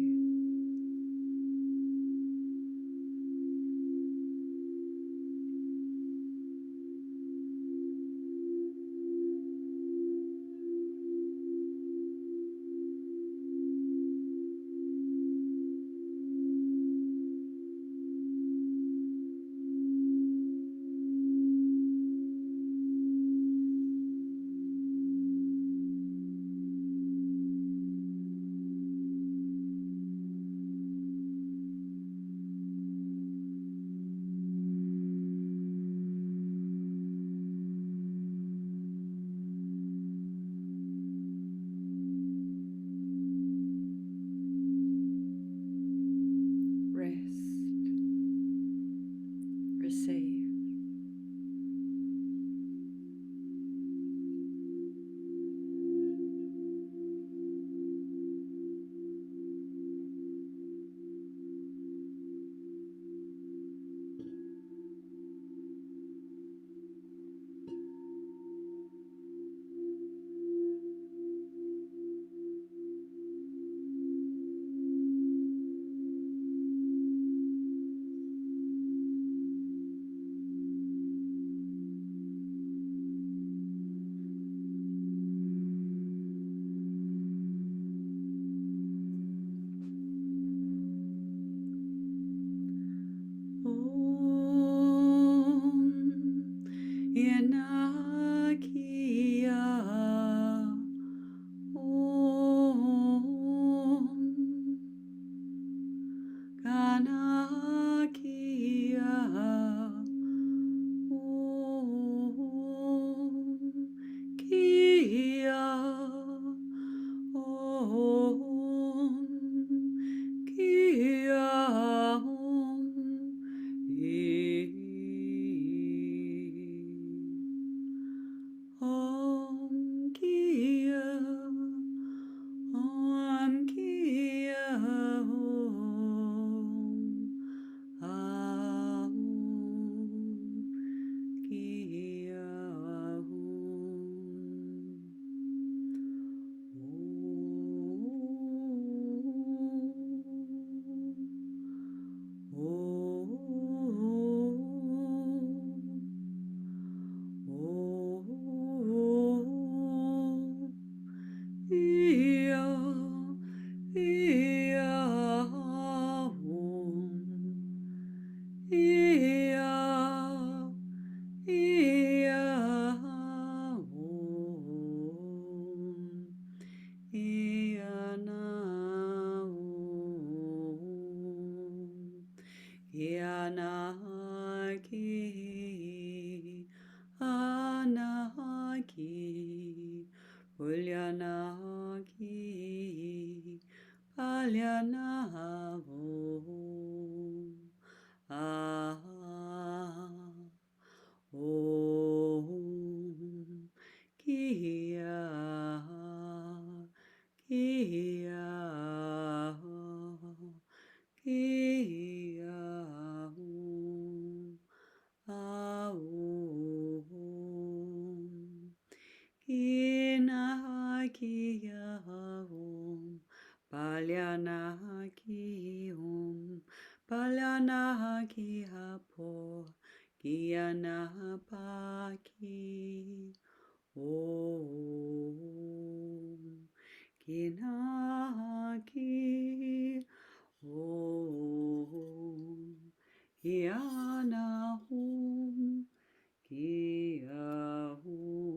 Om Kia Kia Kia Om Aum Kina Kia Om Palyana Ki Om Palyana Ki Po Kiana Paki Om Kinaki Om Kiana Om Kia Om.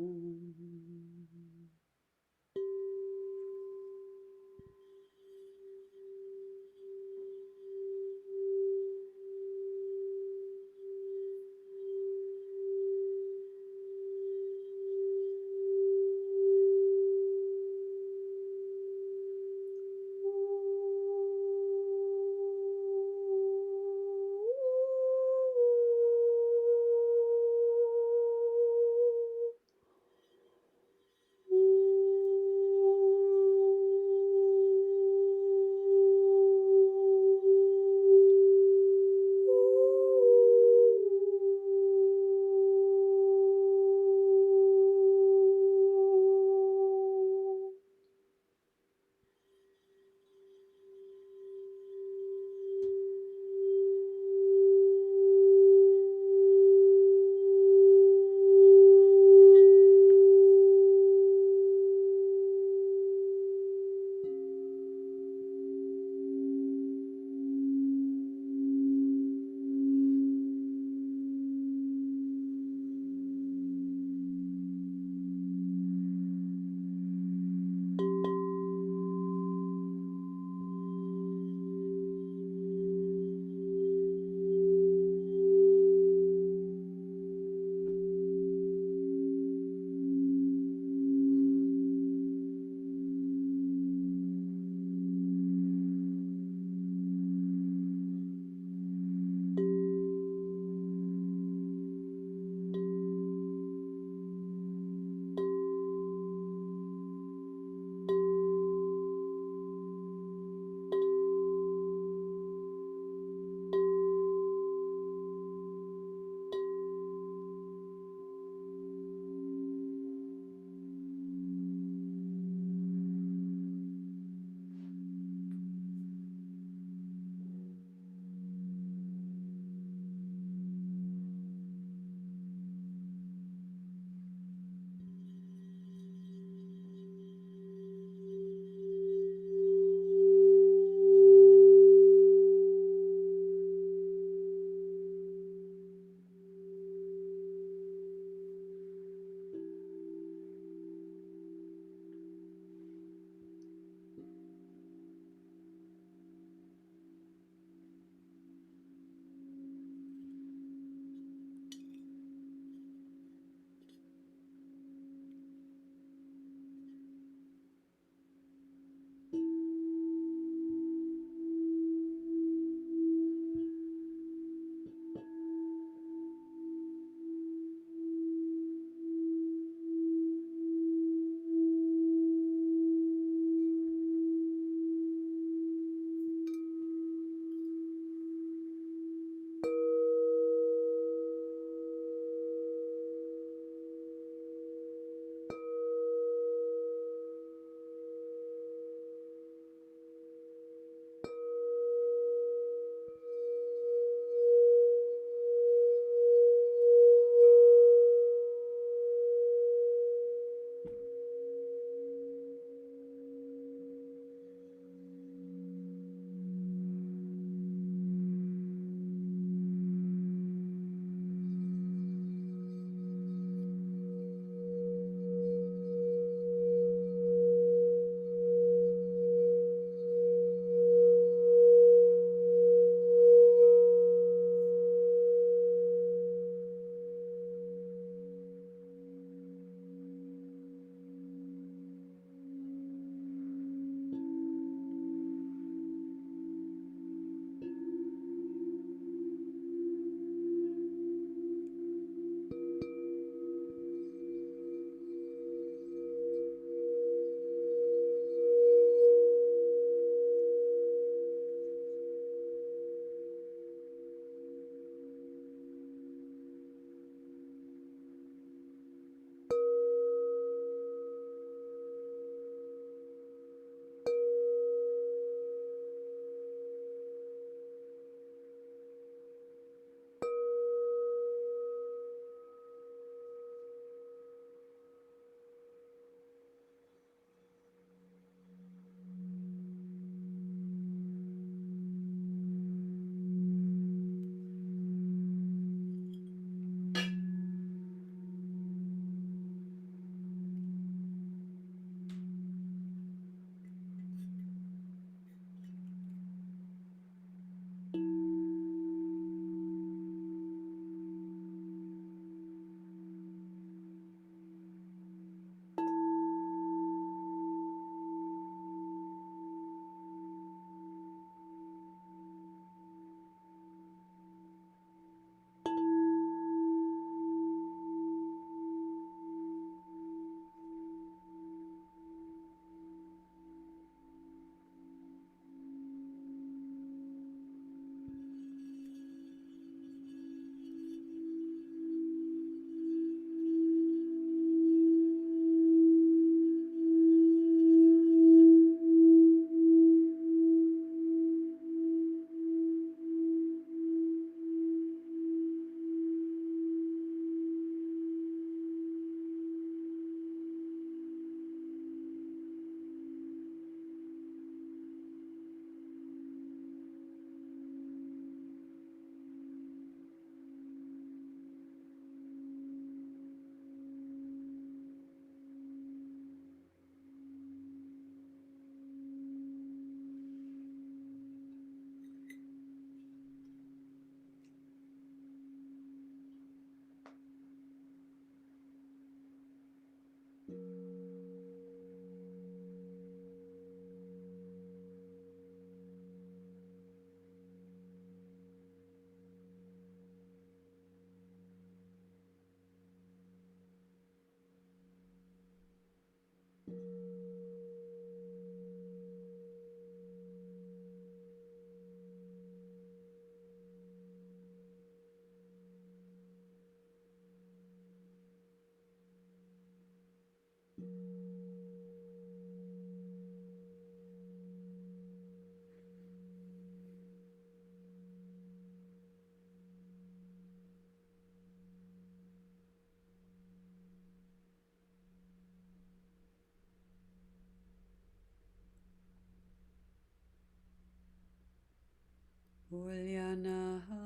Ulyanaha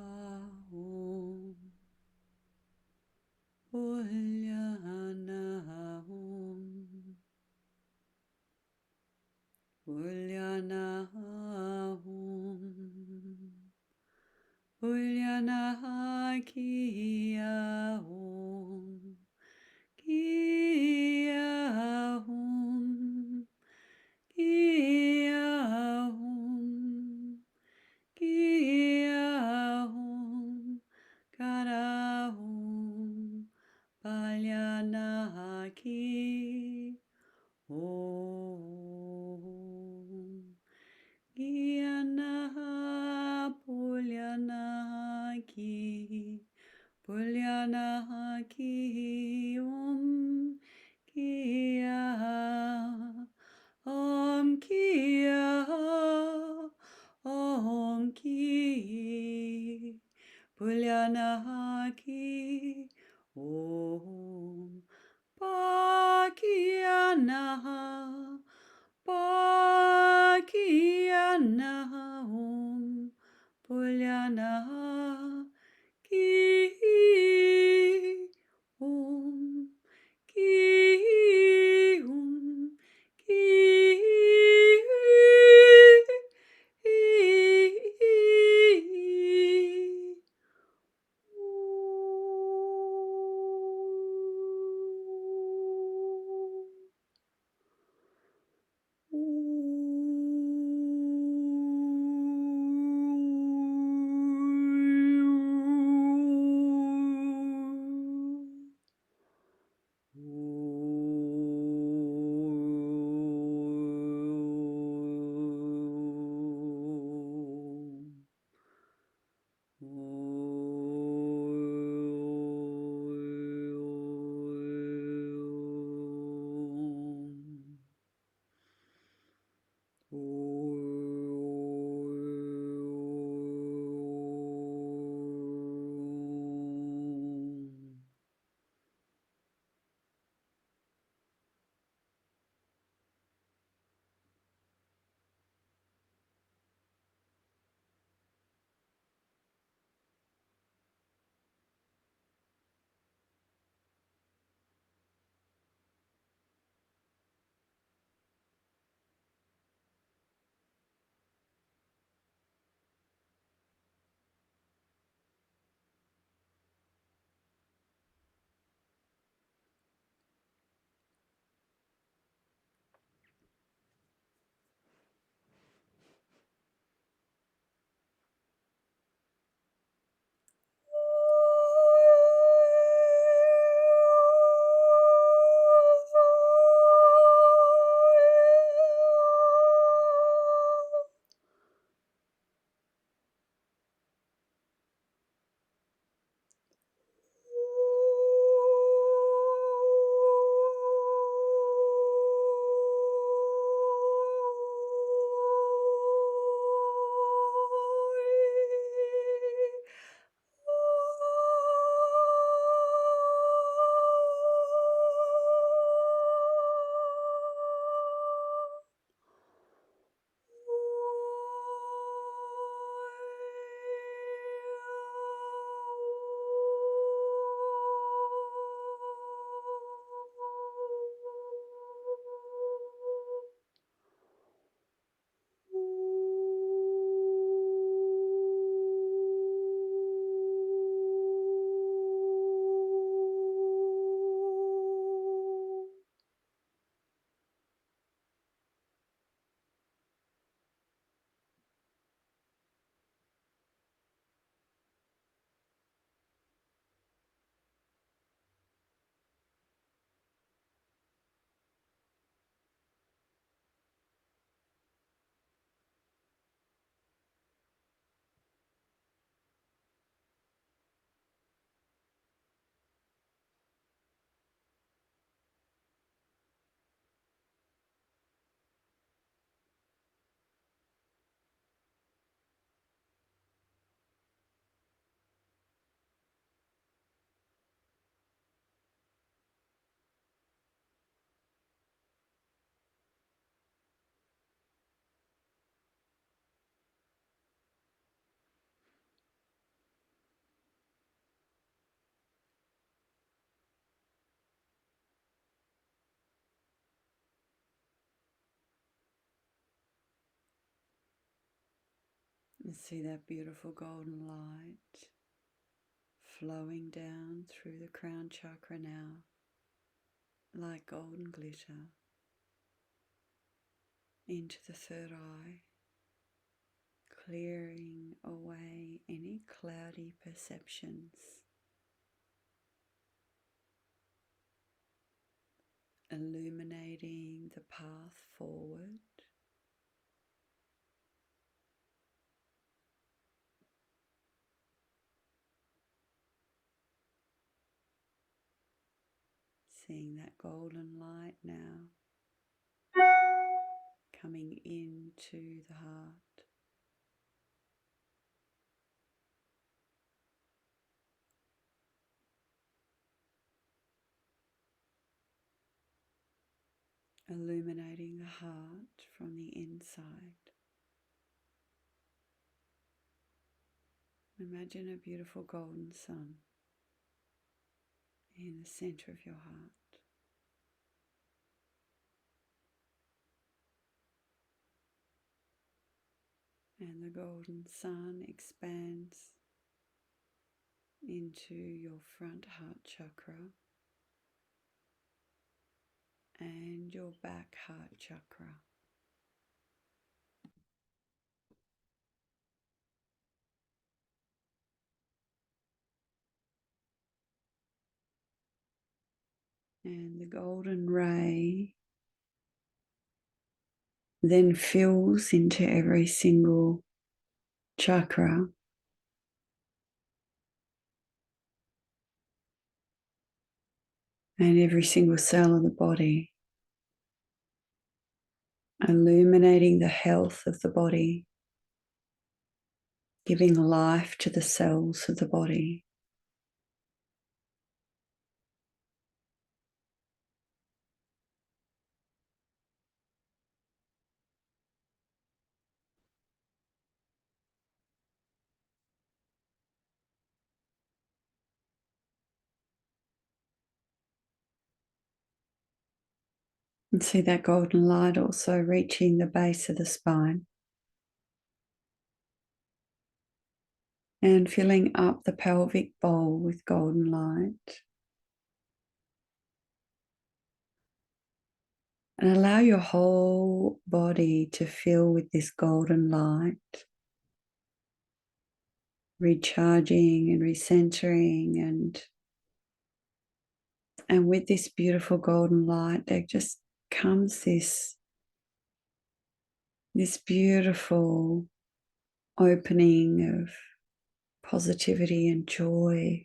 Om. Ulyanaha Om. Ulyanaha Om. Ulyanaha Kiya Om. Kiya Om. Kiya Om. Kiya Om. Kara Om. Palyanaha Ki Om. Kianaha Pulyanaha Ki. Pulyanaha Ki Om. Kiya Om Kiya Om Ki. Pulyanaha Ki Om. Pakianaha Pakianaha Om. Pulyanaha Ki Om. Ki Om. Ki And see that beautiful golden light flowing down through the crown chakra now, like golden glitter, into the third eye, clearing away any cloudy perceptions, illuminating the path forward. Seeing that golden light now coming into the heart. Illuminating the heart from the inside. Imagine a beautiful golden sun in the center of your heart. And the golden sun expands into your front heart chakra and your back heart chakra. And the golden ray then fills into every single chakra and every single cell of the body, illuminating the health of the body, giving life to the cells of the body. And see that golden light also reaching the base of the spine and filling up the pelvic bowl with golden light. And allow your whole body to fill with this golden light, recharging and recentering, and with this beautiful golden light there just comes this beautiful opening of positivity and joy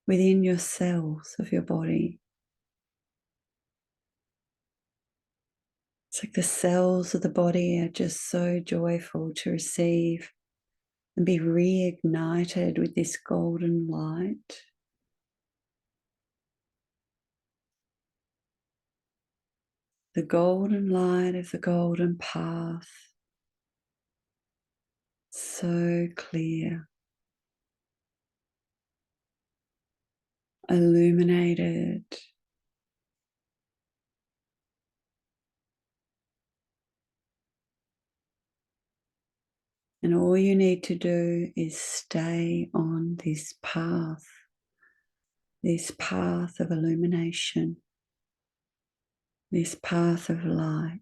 within your cells of your body. It's like the cells of the body are just so joyful to receive and be reignited with this golden light. The golden light of the golden path, so clear, illuminated. And all you need to do is stay on this path of illumination, this path of light.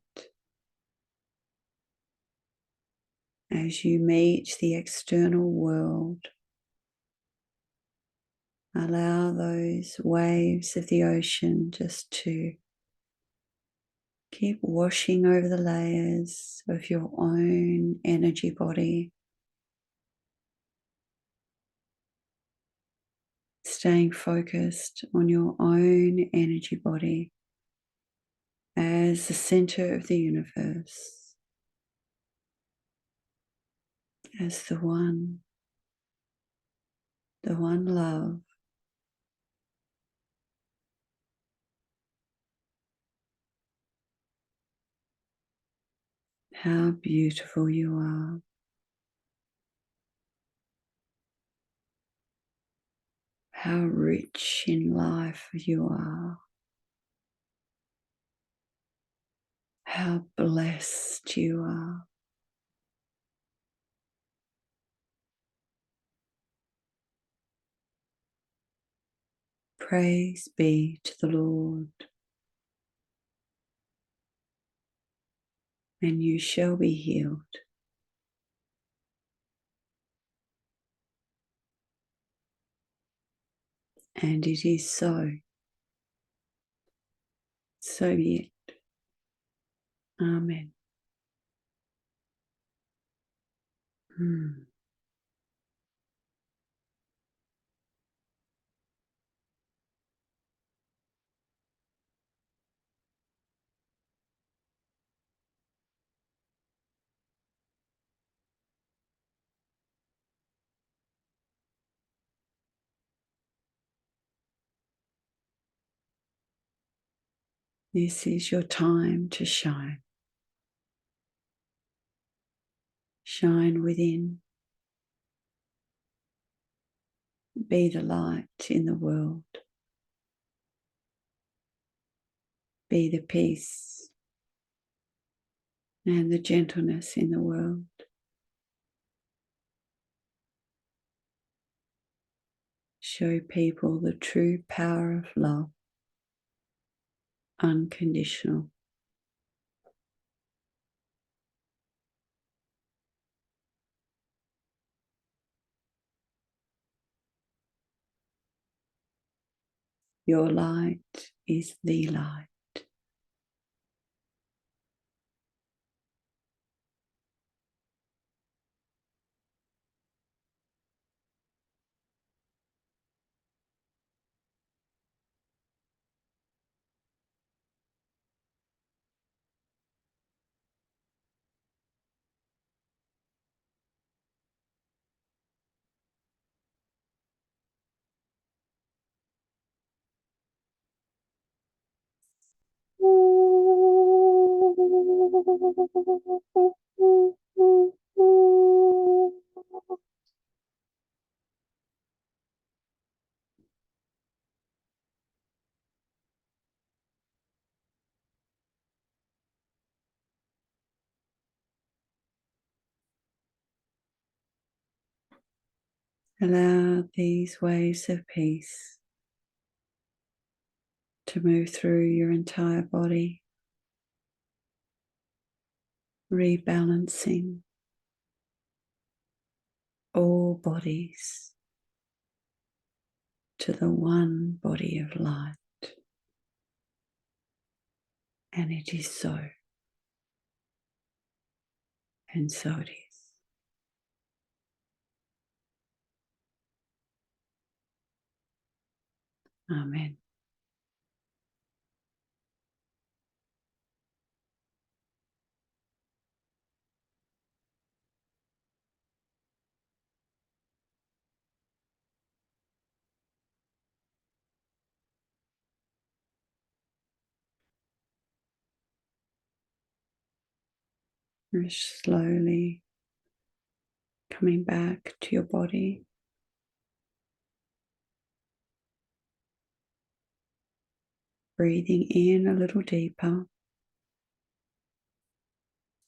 As you meet the external world, allow those waves of the ocean just to keep washing over the layers of your own energy body, staying focused on your own energy body as the center of the universe, as the one love. How beautiful you are. How rich in life you are. How blessed you are. Praise be to the Lord. And you shall be healed. And it is so. So be it. Amen. This is your time to shine. Shine within. Be the light in the world. Be the peace and the gentleness in the world. Show people the true power of love, unconditional. Your light is the light. Allow these waves of peace to move through your entire body, rebalancing all bodies to the one body of light. And it is so. And so it is. Amen. You're slowly coming back to your body. Breathing in a little deeper,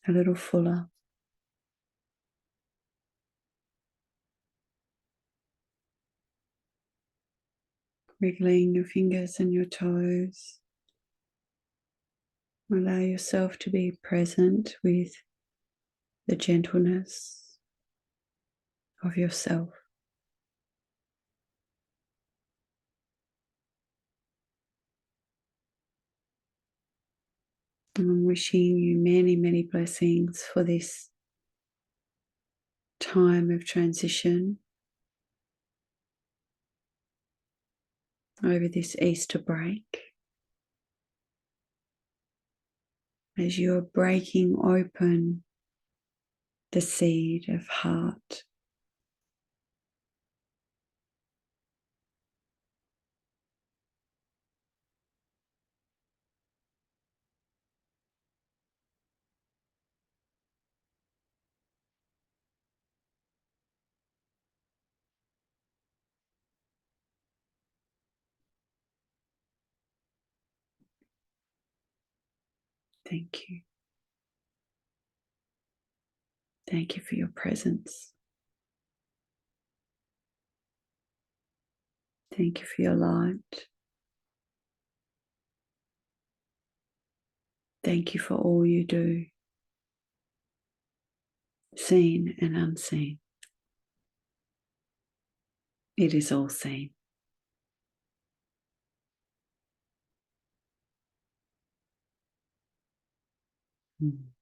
a little fuller. Wriggling your fingers and your toes. Allow yourself to be present with the gentleness of yourself. And I'm wishing you many, many blessings for this time of transition over this Easter break. As you're breaking open the seed of heart. Thank you. Thank you for your presence. Thank you for your light. Thank you for all you do, seen and unseen. It is all seen. Mm.